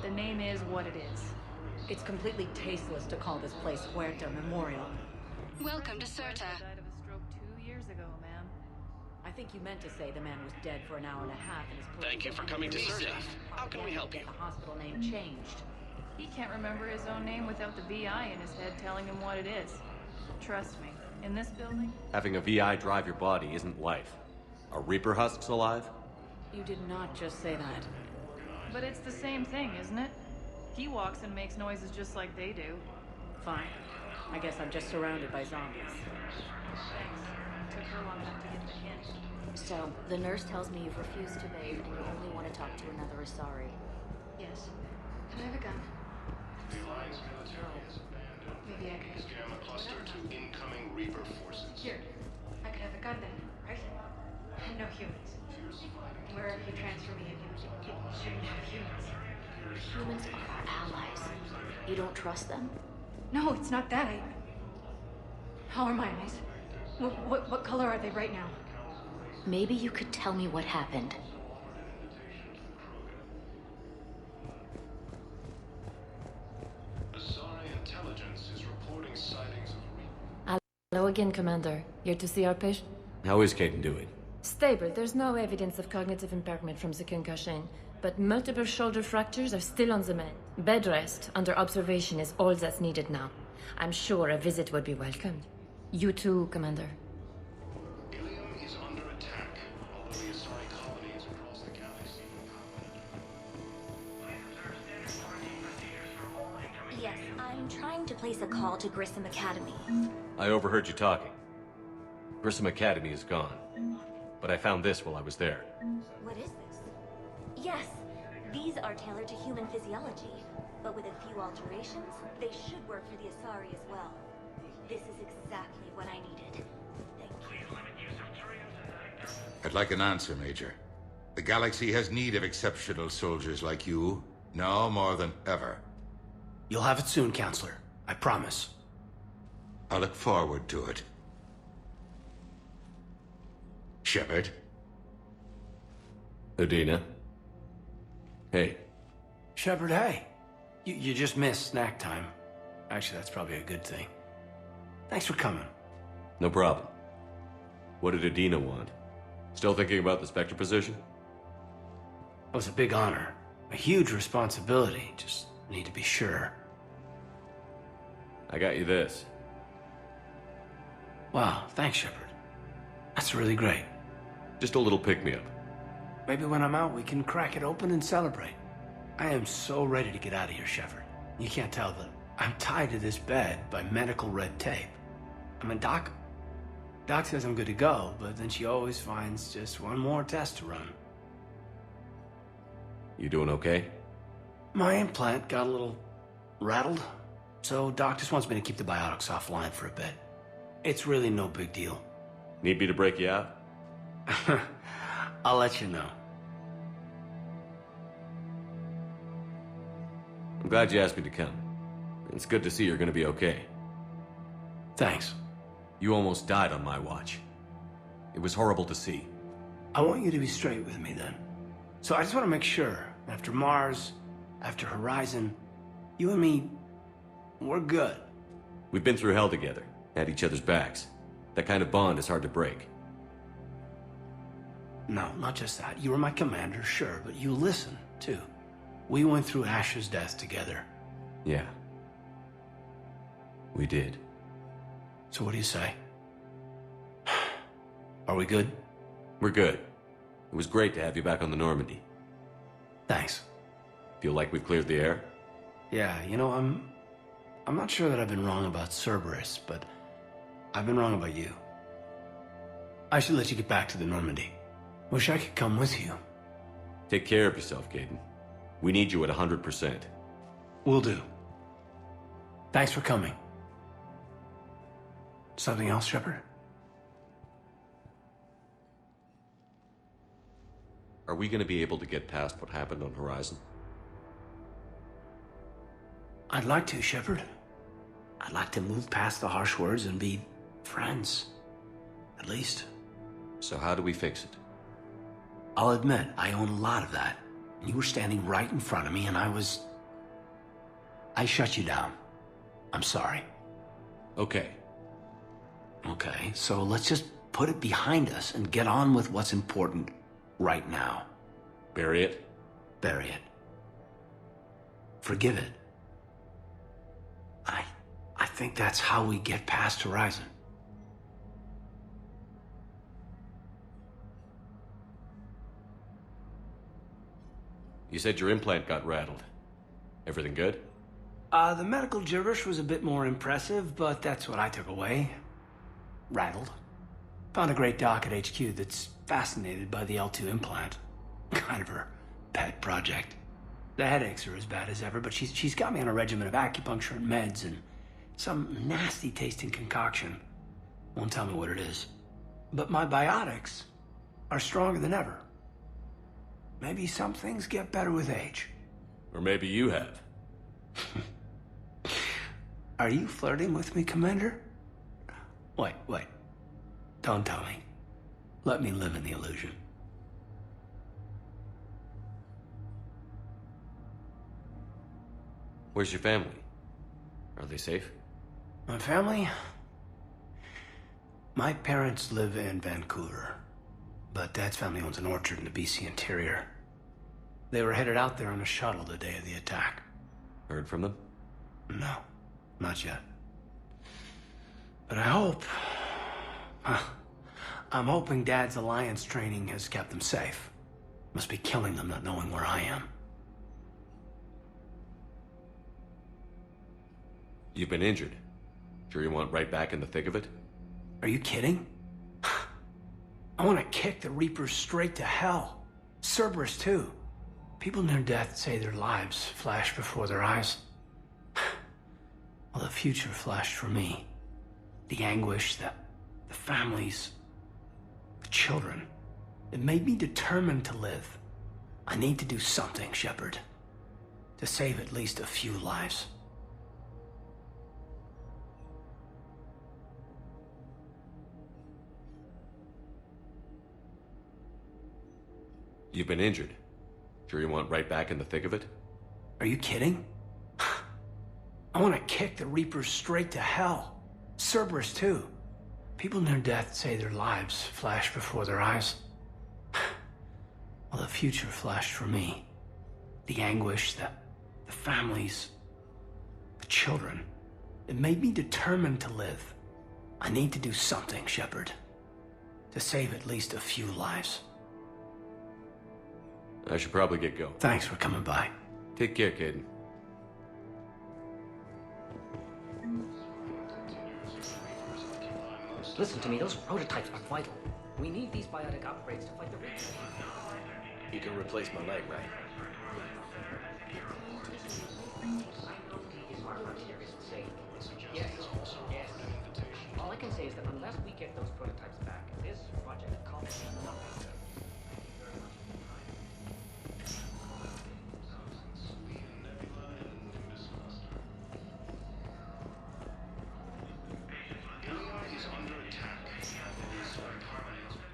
The name is what it is. It's completely tasteless to call this place Huerta Memorial. Welcome to Certa. Died of a stroke 2 years ago, ma'am. I think you meant to say the man was dead for an hour and a half and his political Thank you for coming to Certa. How can we help you? Get the hospital name changed. He can't remember his own name without the VI in his head telling him what it is. Trust me, in this building... Having a VI drive your body isn't life. Are Reaper husks alive? You did not just say that. But it's the same thing, isn't it? He walks and makes noises just like they do. Fine. I guess I'm just surrounded by zombies. Thanks. Took her long enough to get the hint. So, the nurse tells me you've refused to bathe and you only want to talk to another Asari. Yes. Can I have a gun? The Alliance military has abandoned Maybe I could... East Gamma Cluster to incoming Reaper forces. Here. I could have a gun then, right? And no humans. Wherever you transfer me, you shouldn't have humans. Humans are our allies. You don't trust them? No, it's not that. How are my eyes? What color are they right now? Maybe you could tell me what happened. Asari intelligence is reporting sightings of Hello again, Commander. Here to see our patient? How is Caden doing? Stable. There's no evidence of cognitive impairment from the concussion, but multiple shoulder fractures are still on the mend. Bed rest under observation is all that's needed now. I'm sure a visit would be welcomed. You too, Commander. Ilium is under attack. All of the Asari colonies across the galaxy. Yes, I'm trying to place a call to Grissom Academy. I overheard you talking. Grissom Academy is gone. But I found this while I was there. What is this? Yes, these are tailored to human physiology, but with a few alterations, they should work for the Asari as well. This is exactly what I needed. Thank you. I'd like an answer, Major. The galaxy has need of exceptional soldiers like you, now more than ever. You'll have it soon, Counselor. I promise. I look forward to it. Shepard? Udina? Hey. Shepard, hey. You just missed snack time. Actually, that's probably a good thing. Thanks for coming. No problem. What did Udina want? Still thinking about the Spectre position? It was a big honor. A huge responsibility. Just need to be sure. I got you this. Wow, thanks, Shepard. That's really great. Just a little pick-me-up. Maybe when I'm out, we can crack it open and celebrate. I am so ready to get out of here, Shepard. You can't tell, but I'm tied to this bed by medical red tape. I mean, Doc says I'm good to go, but then she always finds just one more test to run. You doing okay? My implant got a little rattled, so Doc just wants me to keep the biotics offline for a bit. It's really no big deal. Need me to break you out? I'll let you know. I'm glad you asked me to come. It's good to see you're gonna be okay. Thanks. You almost died on my watch. It was horrible to see. I want you to be straight with me then. So I just want to make sure, after Mars, after Horizon, you and me, we're good. We've been through hell together, had each other's backs. That kind of bond is hard to break. No, not just that. You were my commander, sure, but you listen, too. We went through Ash's death together. Yeah. We did. So what do you say? Are we good? We're good. It was great to have you back on the Normandy. Thanks. Feel like we've cleared the air? Yeah, you know, I'm not sure that I've been wrong about Cerberus, but I've been wrong about you. I should let you get back to the Normandy. Wish I could come with you. Take care of yourself, Caden. We need you at 100%. Will do. Thanks for coming. Something else, Shepard? Are we going to be able to get past what happened on Horizon? I'd like to, Shepard. I'd like to move past the harsh words and be friends. At least. So how do we fix it? I'll admit, I own a lot of that. You were standing right in front of me and I shut you down. I'm sorry. Okay. Okay, so let's just put it behind us and get on with what's important right now. Bury it? Bury it. Forgive it. I think that's how we get past Horizon. You said your implant got rattled. Everything good? The medical gibberish was a bit more impressive, but that's what I took away. Rattled. Found a great doc at HQ that's fascinated by the L2 implant. Kind of her pet project. The headaches are as bad as ever, but she's got me on a regimen of acupuncture and meds and some nasty tasting concoction. Won't tell me what it is. But my biotics are stronger than ever. Maybe some things get better with age. Or maybe you have. Are you flirting with me, Commander? Wait. Don't tell me. Let me live in the illusion. Where's your family? Are they safe? My family? My parents live in Vancouver, but Dad's family owns an orchard in the BC interior. They were headed out there on a shuttle the day of the attack. Heard from them? No, not yet. But I hope... I'm hoping Dad's Alliance training has kept them safe. Must be killing them not knowing where I am. You've been injured. Sure you want right back in the thick of it? Are you kidding? I want to kick the Reapers straight to hell. Cerberus, too. People near death say their lives flash before their eyes. Well, the future flashed for me. The anguish, the families, the children. It made me determined to live. I need to do something, Shepard. To save at least a few lives. You've been injured. Sure you want right back in the thick of it? Are you kidding? I want to kick the Reapers straight to hell. Cerberus, too. People near death say their lives flash before their eyes. Well, the future flashed for me. The anguish, the families, the children. It made me determined to live. I need to do something, Shepard. To save at least a few lives. I should probably get going. Thanks for coming by. Take care, Caden. Listen to me, those prototypes are vital. We need these biotic upgrades to fight the Reapers. You can replace my leg, right? Yes. All I can say is that unless we get those prototypes back, this project accomplishes nothing.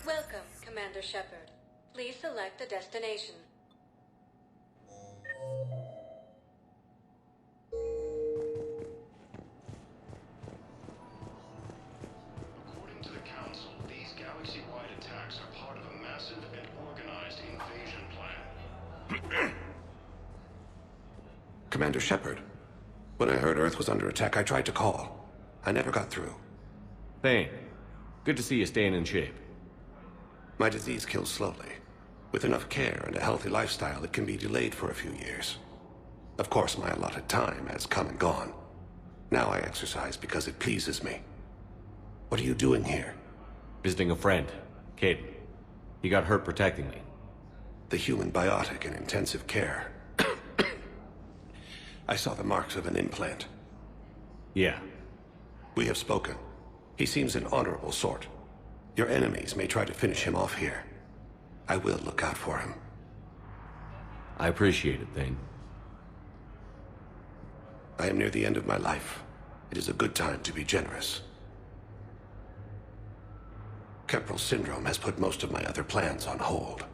Welcome, Commander Shepard. Please select a destination. According to the Council, these galaxy-wide attacks are part of a massive and organized invasion plan. Commander Shepard. When I heard Earth was under attack, I tried to call. I never got through. Thane, good to see you staying in shape. My disease kills slowly. With enough care and a healthy lifestyle, it can be delayed for a few years. Of course, my allotted time has come and gone. Now I exercise because it pleases me. What are you doing here? Visiting a friend, Caden. He got hurt protecting me. The human biotic in intensive care. I saw the marks of an implant. Yeah. We have spoken. He seems an honorable sort. Your enemies may try to finish him off here. I will look out for him. I appreciate it, Thane. I am near the end of my life. It is a good time to be generous. Kemperl syndrome has put most of my other plans on hold.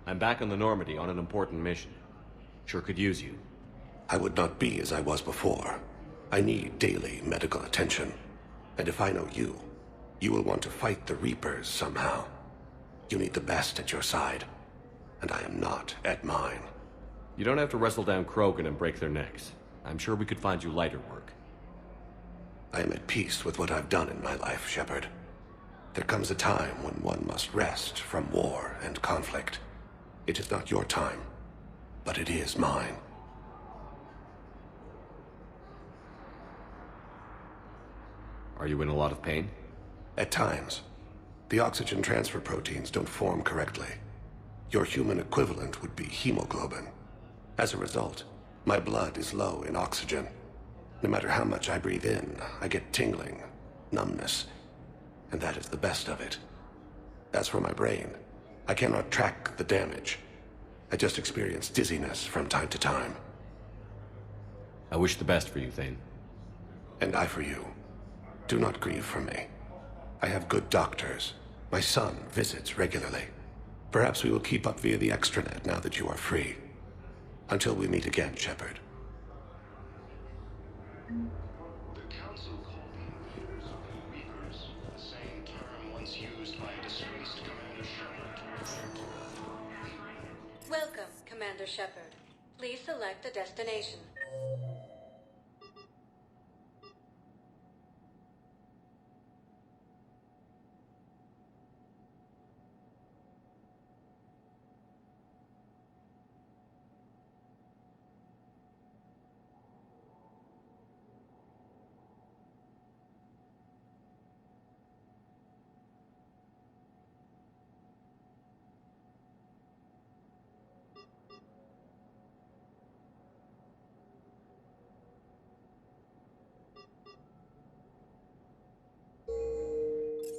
I'm back on the Normandy on an important mission. Sure could use you. I would not be as I was before. I need daily medical attention. And if I know you, you will want to fight the Reapers somehow. You need the best at your side, and I am not at mine. You don't have to wrestle down Krogan and break their necks. I'm sure we could find you lighter work. I am at peace with what I've done in my life, Shepard. There comes a time when one must rest from war and conflict. It is not your time, but it is mine. Are you in a lot of pain? At times. The oxygen transfer proteins don't form correctly. Your human equivalent would be hemoglobin. As a result, my blood is low in oxygen. No matter how much I breathe in, I get tingling, numbness, and that is the best of it. As for my brain, I cannot track the damage. I just experience dizziness from time to time. I wish the best for you, Thane. And I for you. Do not grieve for me. I have good doctors. My son visits regularly. Perhaps we will keep up via the extranet now that you are free. Until we meet again, Shepard. The Council called them the Reapers, the same term once used by disgraced Commander Shepard. Welcome, Commander Shepard. Please select a destination.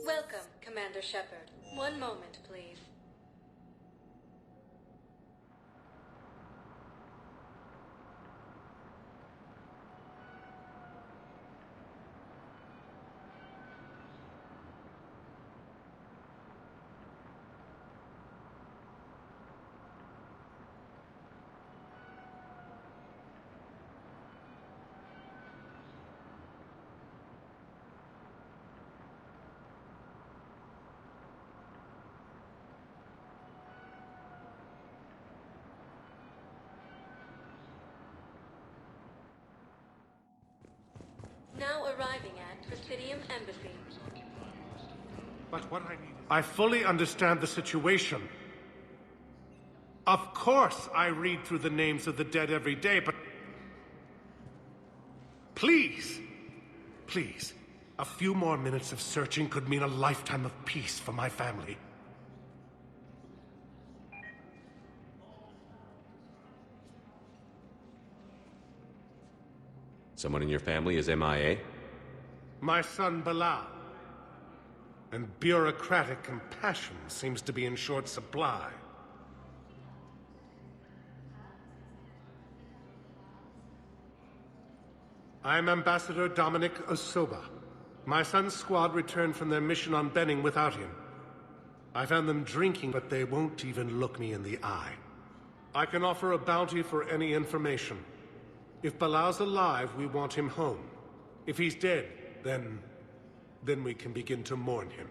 Welcome, Commander Shepard. One moment, please. Now arriving at Presidium Embassy. But what I fully understand the situation. Of course I read through the names of the dead every day, but... Please! Please. A few more minutes of searching could mean a lifetime of peace for my family. Someone in your family is MIA? My son, Bilal. And bureaucratic compassion seems to be in short supply. I'm Ambassador Dominic Osoba. My son's squad returned from their mission on Benning without him. I found them drinking, but they won't even look me in the eye. I can offer a bounty for any information. If Bilal's alive, we want him home. If he's dead, then Then we can begin to mourn him.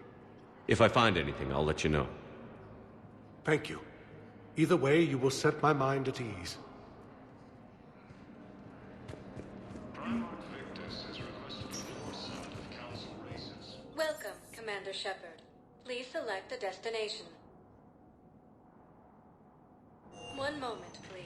If I find anything, I'll let you know. Thank you. Either way, you will set my mind at ease. Welcome, Commander Shepard. Please select a destination. One moment, please.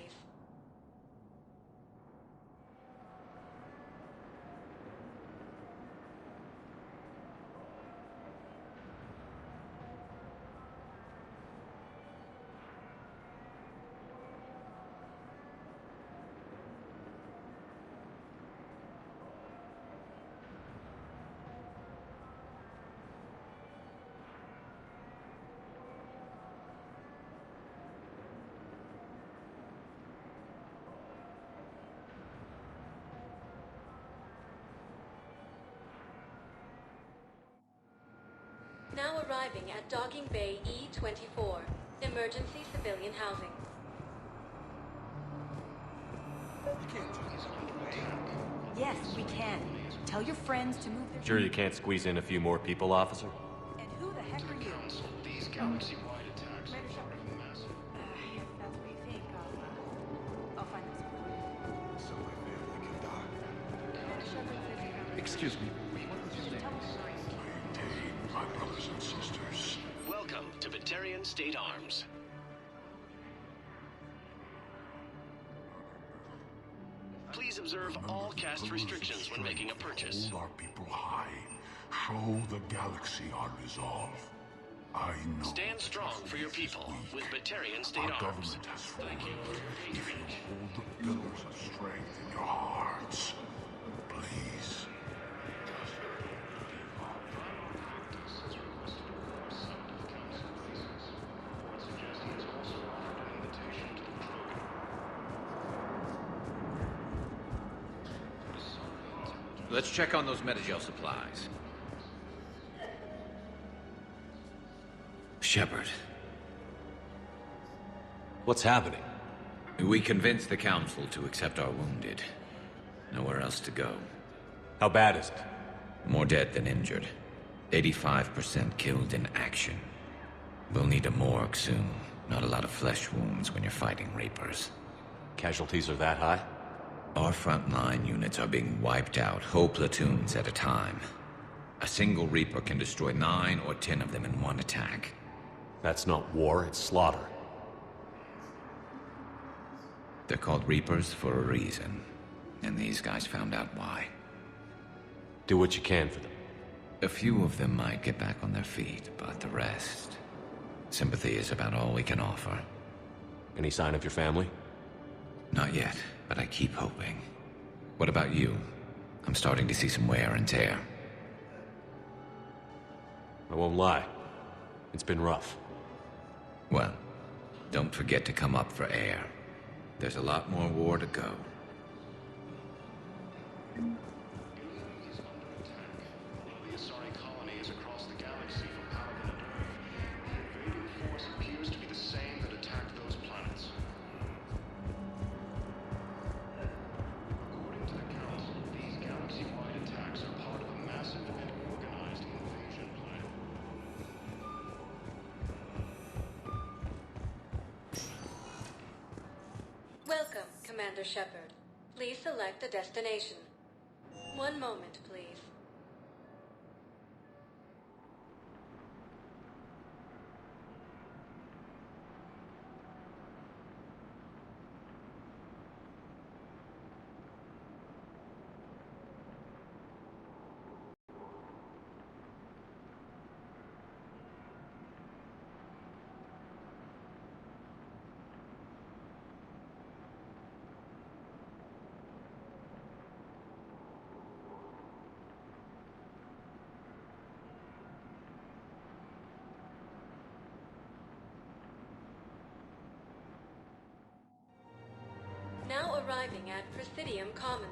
Now arriving at Docking Bay E-24, emergency civilian housing. Yes, we can. Tell your friends to move their... Sure you can't squeeze in a few more people, officer? And who the heck are you? These galaxy-wide attacks are part of a massive... If that's what you think, I'll find this one. Excuse me. My brothers and sisters. Welcome to Batarian State Arms. Please observe all caste restrictions when making a purchase. Hold our people high. Show the galaxy our resolve. I know. Stand strong for your people with Batarian State Our Arms. government has fallen. Thank you for your If you patronage. hold the pillars of strength in your hearts, please. Let's check on those Metagel supplies. Shepard. What's happening? We convinced the Council to accept our wounded. Nowhere else to go. How bad is it? More dead than injured. 85% killed in action. We'll need a morgue soon. Not a lot of flesh wounds when you're fighting Reapers. Casualties are that high? Our frontline units are being wiped out, whole platoons at a time. A single Reaper can destroy 9 or 10 of them in one attack. That's not war, it's slaughter. They're called Reapers for a reason. And these guys found out why. Do what you can for them. A few of them might get back on their feet, but the rest... Sympathy is about all we can offer. Any sign of your family? Not yet, but I keep hoping. What about you? I'm starting to see some wear and tear. I won't lie. It's been rough. Well, don't forget to come up for air. There's a lot more war to go. The Asari colony is across the galaxy from power and Earth. The invading force appears to be the same that attacked those planets. According to the Council, these galaxy-wide attacks are part of a massive and organized invasion plan. Welcome, Commander Shepard. Please select a destination. One moment, please. Now arriving at Presidium Commons.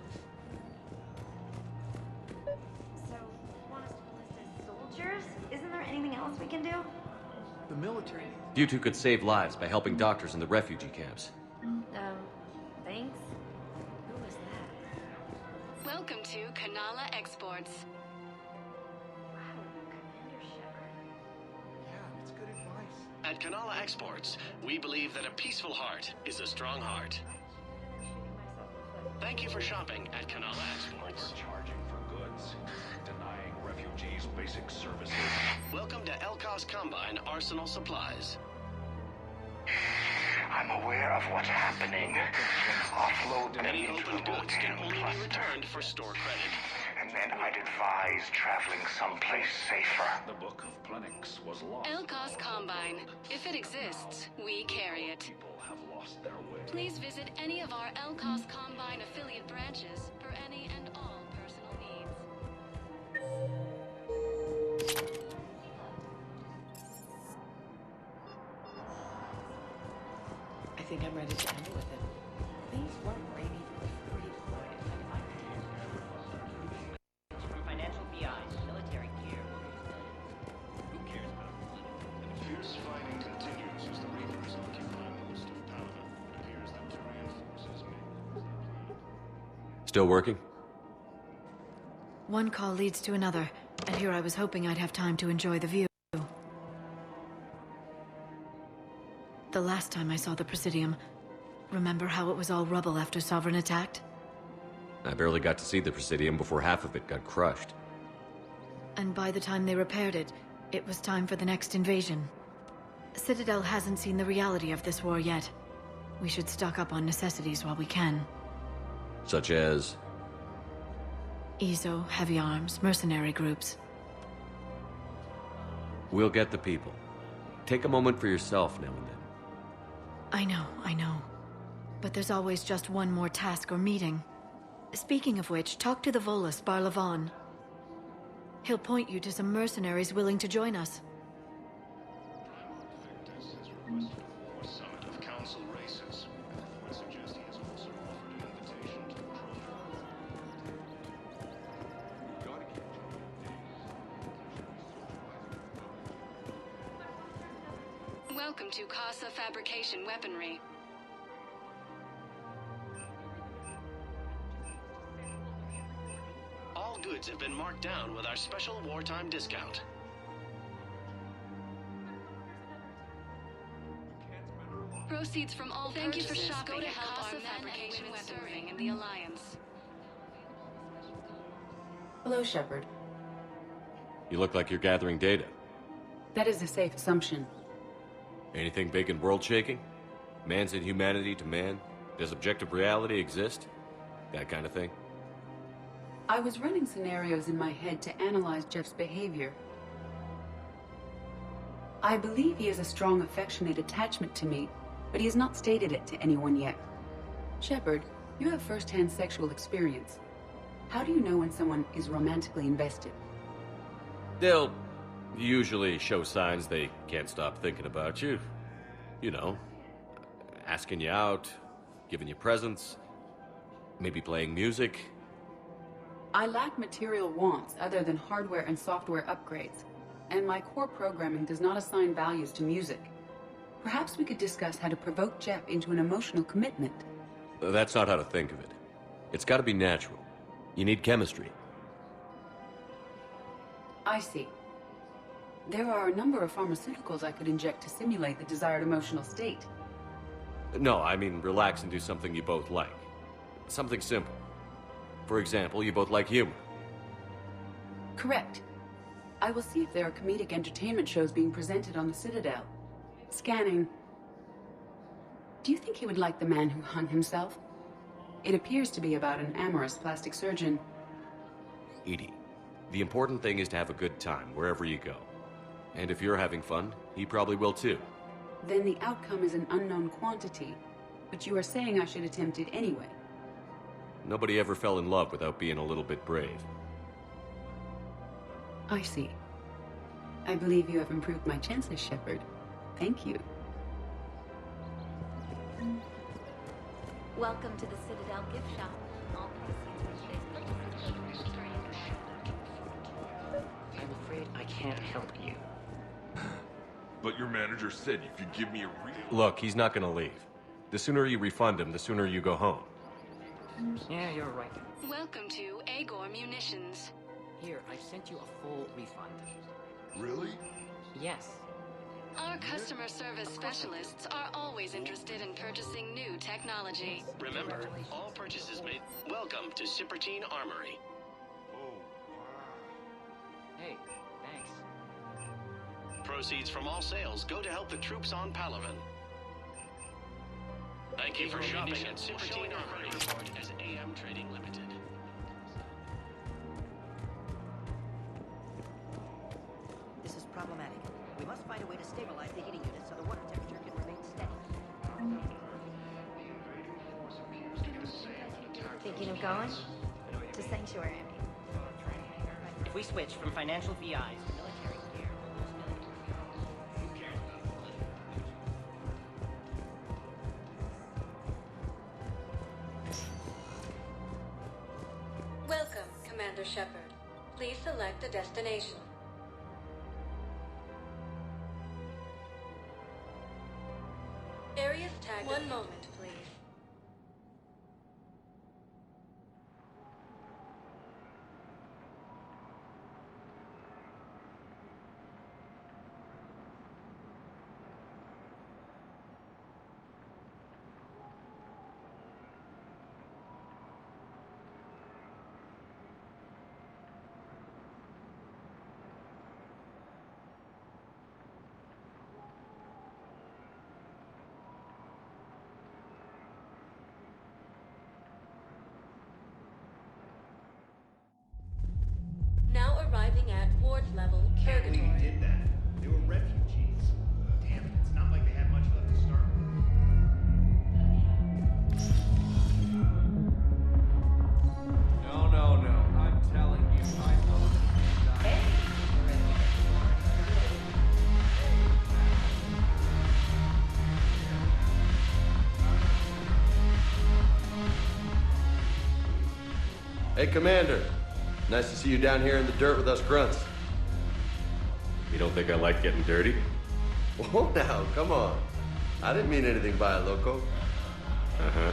So, you want us to enlist as soldiers? Isn't there anything else we can do? The military. You two could save lives by helping doctors in the refugee camps. Thanks. Who was that? Welcome to Kanala Exports. Wow. At Kanala Exports, we believe that a peaceful heart is a strong heart. Thank you for shopping at Kanala Exports. Overcharging for goods, denying refugees basic services. Welcome to Elkos Combine Arsenal Supplies. I'm aware of what's happening. Offload them Any into opened the goods can Vulcan only be cluster. returned for store credit. And then I'd advise traveling someplace safer. The Book of Plenix was lost. Elkos Combine. If it exists, we carry it. People have lost their way. Please visit any of our Elkos Combine affiliate branches for any and all personal needs. I think I'm ready to handle with him. Things weren't rainy for the free deployed. From financial BI, military gear. Who cares about Fierce fighting continues as the Reapers occupy most of Paladin. It appears that Tyrian forces may... Still working? One call leads to another, and here I was hoping I'd have time to enjoy the view. The last time I saw the Presidium, remember how it was all rubble after Sovereign attacked? I barely got to see the Presidium before half of it got crushed. And by the time they repaired it, it was time for the next invasion. Citadel hasn't seen the reality of this war yet. We should stock up on necessities while we can. Such as? EZO, heavy arms, mercenary groups. We'll get the people. Take a moment for yourself now and then. I know. But there's always just one more task or meeting. Speaking of which, talk to the Volus, Barlavan. He'll point you to some mercenaries willing to join us. Summit of Council races. I suggest he has also offered an invitation to the Welcome to Casa Fabrication Weaponry. All goods have been marked down with our special wartime discount. Proceeds from all purchases go to help our men and women serving in the Alliance. Hello, Shepard. You look like you're gathering data. That is a safe assumption. Anything big and world-shaking? Man's inhumanity to man? Does objective reality exist? That kind of thing? I was running scenarios in my head to analyze Jeff's behavior. I believe he has a strong affectionate attachment to me, but he has not stated it to anyone yet. Shepard, you have first-hand sexual experience. How do you know when someone is romantically invested? They'll usually show signs they can't stop thinking about you. You know, asking you out, giving you presents, maybe playing music. I lack material wants other than hardware and software upgrades, and my core programming does not assign values to music. Perhaps we could discuss how to provoke Jeff into an emotional commitment. That's not how to think of it. It's got to be natural. You need chemistry. I see. There are a number of pharmaceuticals I could inject to simulate the desired emotional state. No, I mean relax and do something you both like. Something simple. For example, you both like humor. Correct. I will see if there are comedic entertainment shows being presented on the Citadel. Scanning. Do you think he would like The Man Who Hung Himself? It appears to be about an amorous plastic surgeon. Edie, the important thing is to have a good time wherever you go. And if you're having fun, he probably will too. Then the outcome is an unknown quantity, but you are saying I should attempt it anyway. Nobody ever fell in love without being a little bit brave. I see. I believe you have improved my chances, Shepard. Thank you. Welcome to the Citadel gift shop. All proceeds from today's purchases go to I'm afraid I can't help you. But your manager said you could give me a real... Look, he's not gonna leave. The sooner you refund him, the sooner you go home. Yeah, you're right. Welcome to Agor Munitions. Here, I've sent you a full refund. Really? Yes. Our customer service specialists are always interested in purchasing new technology. Remember, all purchases made. Welcome to Sippertine Armory. Hey, thanks. Proceeds from all sales go to help the troops on Palaven. Thank you for shopping at Sippertine Armory as AM Trading Limited. This is problematic. We must find a way to stabilize the heating unit so the water temperature can remain steady. Thinking of going? To Sanctuary, I mean. If we switch from financial VIs to military gear, we'll lose millions. Welcome, Commander Shepard. Please select a destination. Areas tagged. One moment, please. Now arriving at ward level purgatory. We did that. They were refugees. Damn it, it's not like they had much left to start with. No. I'm telling you, I thought. Hey. Hey, Commander. Nice to see you down here in the dirt with us grunts. You don't think I like getting dirty? Oh, now, come on. I didn't mean anything by it, loco. Uh-huh.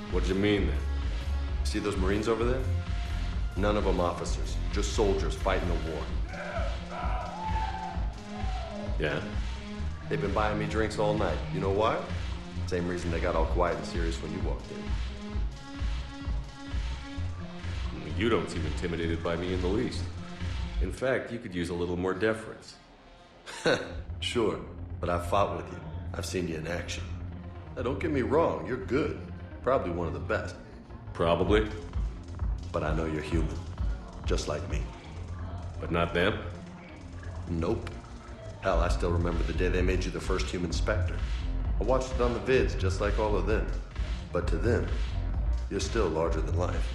What'd you mean, then? See those Marines over there? None of them officers, just soldiers fighting the war. Yeah? They've been buying me drinks all night. You know why? Same reason they got all quiet and serious when you walked in. You don't seem intimidated by me in the least. In fact, you could use a little more deference. Sure, but I've fought with you. I've seen you in action. Now, don't get me wrong, you're good. Probably one of the best. Probably. But I know you're human. Just like me. But not them? Nope. Hell, I still remember the day they made you the first human Spectre. I watched it on the vids, just like all of them. But to them, you're still larger than life.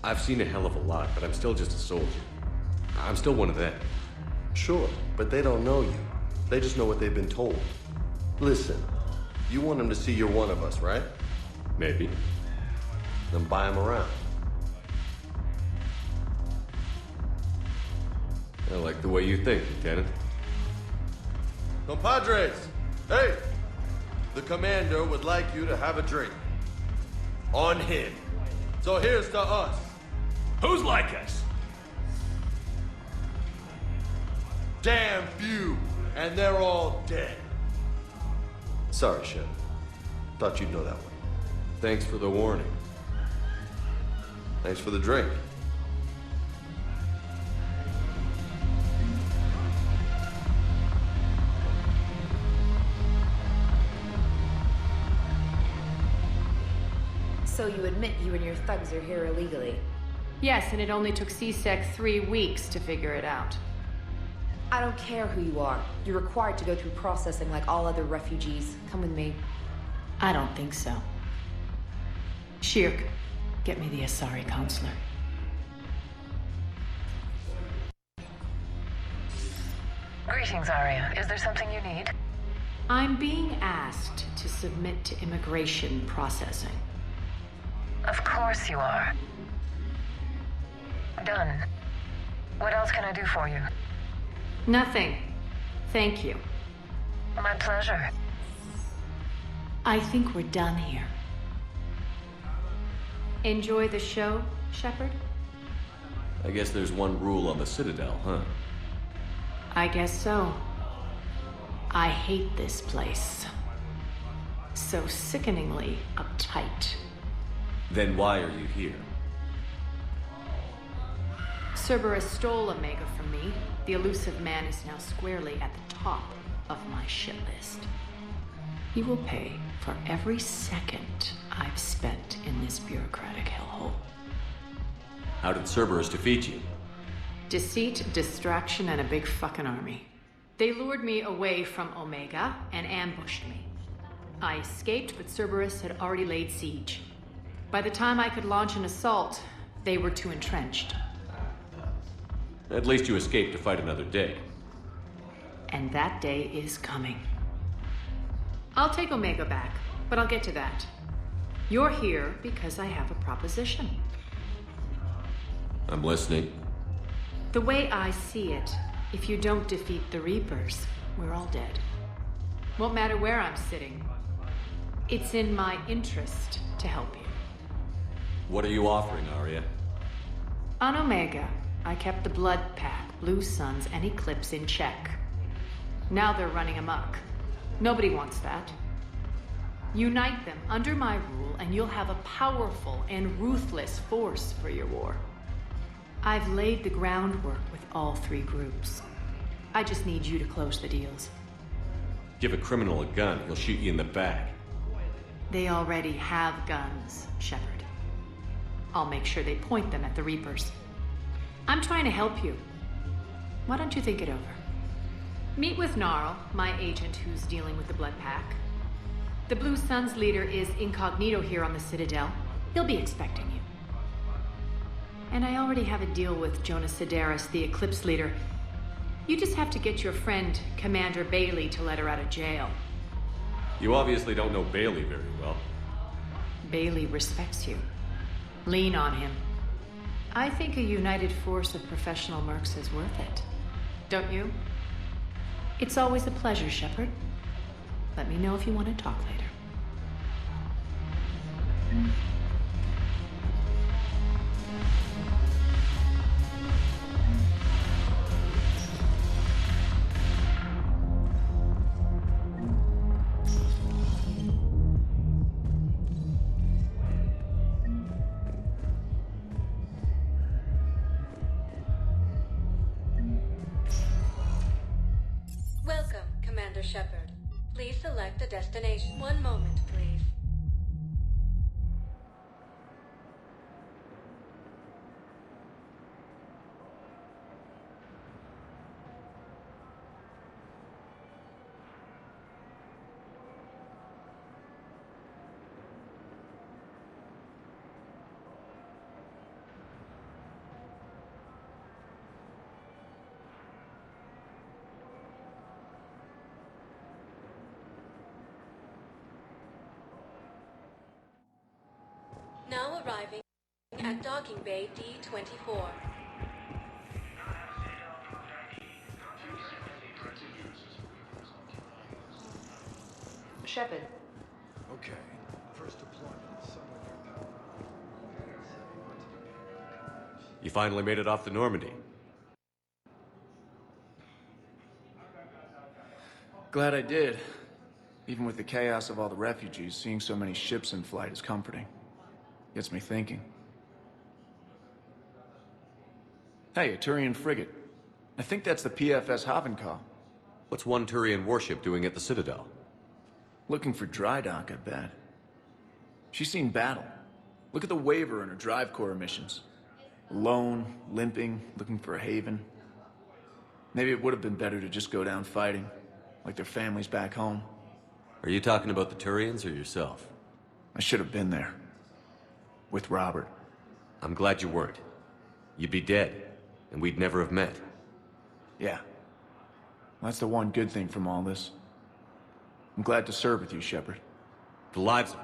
I've seen a hell of a lot, but I'm still just a soldier. I'm still one of them. Sure, but they don't know you. They just know what they've been told. Listen, you want them to see you're one of us, right? Maybe. Then buy them around. I like the way you think, Lieutenant. Compadres! Hey! The commander would like you to have a drink. On him. So here's to us. Who's like us? Damn few, and they're all dead. Sorry, Shep. Thought you'd know that one. Thanks for the warning. Thanks for the drink. So you admit you and your thugs are here illegally? Yes, and it only took C-Sec 3 weeks to figure it out. I don't care who you are. You're required to go through processing like all other refugees. Come with me. I don't think so. Shirk, get me the Asari counselor. Greetings, Arya. Is there something you need? I'm being asked to submit to immigration processing. Of course you are. Done. What else can I do for you? Nothing. Thank you. My pleasure. I think we're done here. Enjoy the show, Shepard? I guess there's one rule on the Citadel, huh? I guess so. I hate this place. So sickeningly uptight. Then why are you here? Cerberus stole Omega from me. The elusive man is now squarely at the top of my shit list. He will pay for every second I've spent in this bureaucratic hellhole. How did Cerberus defeat you? Deceit, distraction, and a big fucking army. They lured me away from Omega and ambushed me. I escaped, but Cerberus had already laid siege. By the time I could launch an assault, they were too entrenched. At least you escaped to fight another day. And that day is coming. I'll take Omega back, but I'll get to that. You're here because I have a proposition. I'm listening. The way I see it, if you don't defeat the Reapers, we're all dead. Won't matter where I'm sitting. It's in my interest to help you. What are you offering, Arya? On Omega, I kept the Blood Pack, Blue Suns, and Eclipse in check. Now they're running amok. Nobody wants that. Unite them under my rule, and you'll have a powerful and ruthless force for your war. I've laid the groundwork with all three groups. I just need you to close the deals. Give a criminal a gun, he'll shoot you in the back. They already have guns, Shepard. I'll make sure they point them at the Reapers. I'm trying to help you. Why don't you think it over? Meet with Gnarl, my agent who's dealing with the Blood Pack. The Blue Suns leader is incognito here on the Citadel. He'll be expecting you. And I already have a deal with Jonas Sedaris, the Eclipse leader. You just have to get your friend, Commander Bailey, to let her out of jail. You obviously don't know Bailey very well. Bailey respects you. Lean on him. I think a united force of professional mercs is worth it. Don't you? It's always a pleasure, Shepard. Let me know if you want to talk later. Welcome, Commander Shepard. Please select a destination. One moment, please. Now arriving at Docking Bay D-24. Shepard. Okay. First deployment somewhere near power. You finally made it off the Normandy. Glad I did. Even with the chaos of all the refugees, seeing so many ships in flight is comforting. Gets me thinking. Hey, a Turian frigate. I think that's the PFS Havenkaw. What's one Turian warship doing at the Citadel? Looking for dry dock, I bet. She's seen battle. Look at the waiver in her drive core emissions. Alone, limping, looking for a haven. Maybe it would have been better to just go down fighting, like their families back home. Are you talking about the Turians or yourself? I should have been there. With Robert. I'm glad you weren't. You'd be dead, and we'd never have met. Yeah. That's the one good thing from all this. I'm glad to serve with you, Shepard. The lives of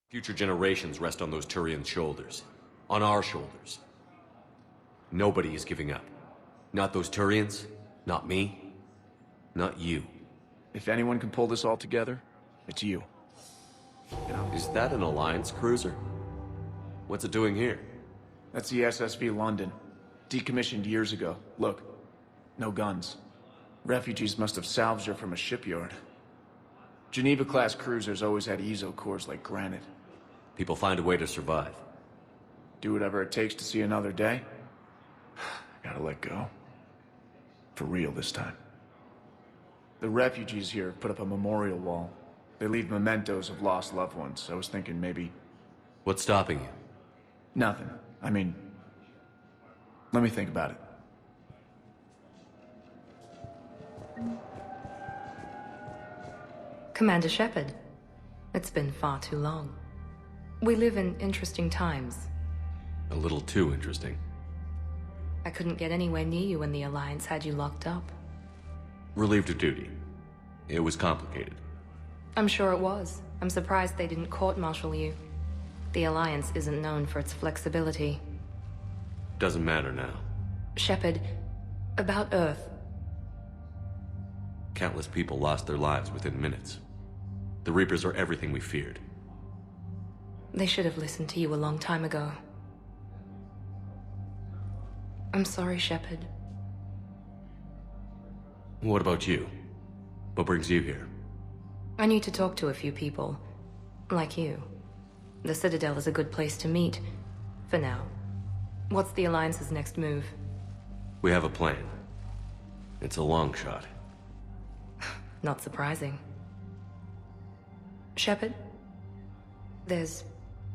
Future generations rest on those Turians' shoulders. On our shoulders. Nobody is giving up. Not those Turians, not me, not you. If anyone can pull this all together, it's you. Is that an Alliance cruiser? What's it doing here? That's the SSV London. Decommissioned years ago. Look, no guns. Refugees must have salvaged her from a shipyard. Geneva-class cruisers always had eezo cores like granite. People find a way to survive. Do whatever it takes to see another day. Gotta let go. For real this time. The refugees here put up a memorial wall. They leave mementos of lost loved ones. I was thinking maybe... What's stopping you? Nothing. I mean... Let me think about it. Commander Shepard, it's been far too long. We live in interesting times. A little too interesting. I couldn't get anywhere near you when the Alliance had you locked up. Relieved of duty. It was complicated. I'm sure it was. I'm surprised they didn't court-martial you. The Alliance isn't known for its flexibility. Doesn't matter now. Shepard, about Earth. Countless people lost their lives within minutes. The Reapers are everything we feared. They should have listened to you a long time ago. I'm sorry, Shepard. What about you? What brings you here? I need to talk to a few people. Like you. The Citadel is a good place to meet. For now. What's the Alliance's next move? We have a plan. It's a long shot. Not surprising. Shepard? There's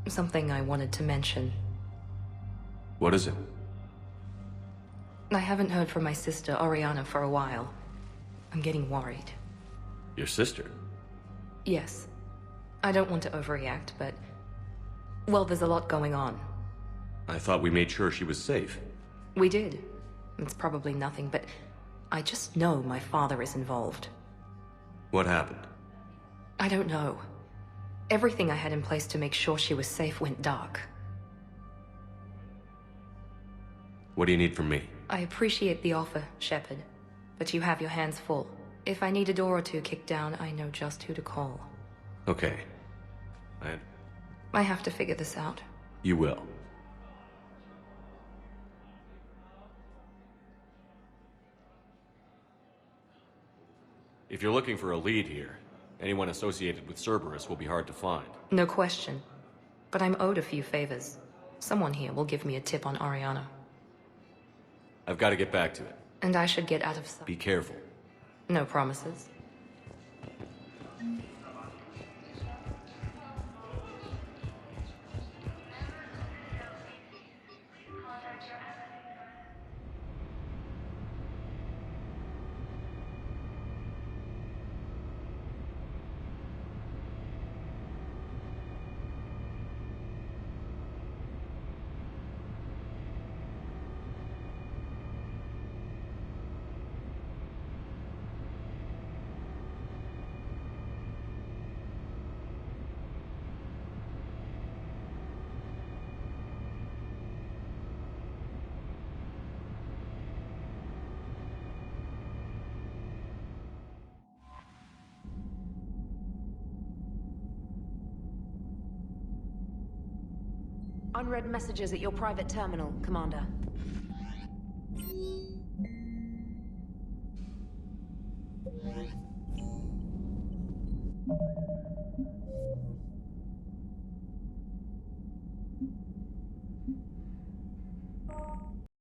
something I wanted to mention. What is it? I haven't heard from my sister, Oriana, for a while. I'm getting worried. Your sister? Yes. I don't want to overreact, but... Well, there's a lot going on. I thought we made sure she was safe. We did. It's probably nothing, but... I just know my father is involved. What happened? I don't know. Everything I had in place to make sure she was safe went dark. What do you need from me? I appreciate the offer, Shepard, but you have your hands full. If I need a door or two kicked down, I know just who to call. Okay. I have to figure this out. You will. If you're looking for a lead here, anyone associated with Cerberus will be hard to find. No question. But I'm owed a few favors. Someone here will give me a tip on Oriana. I've got to get back to it. And I should get out of sight. Be careful. No promises. Unread messages at your private terminal, Commander.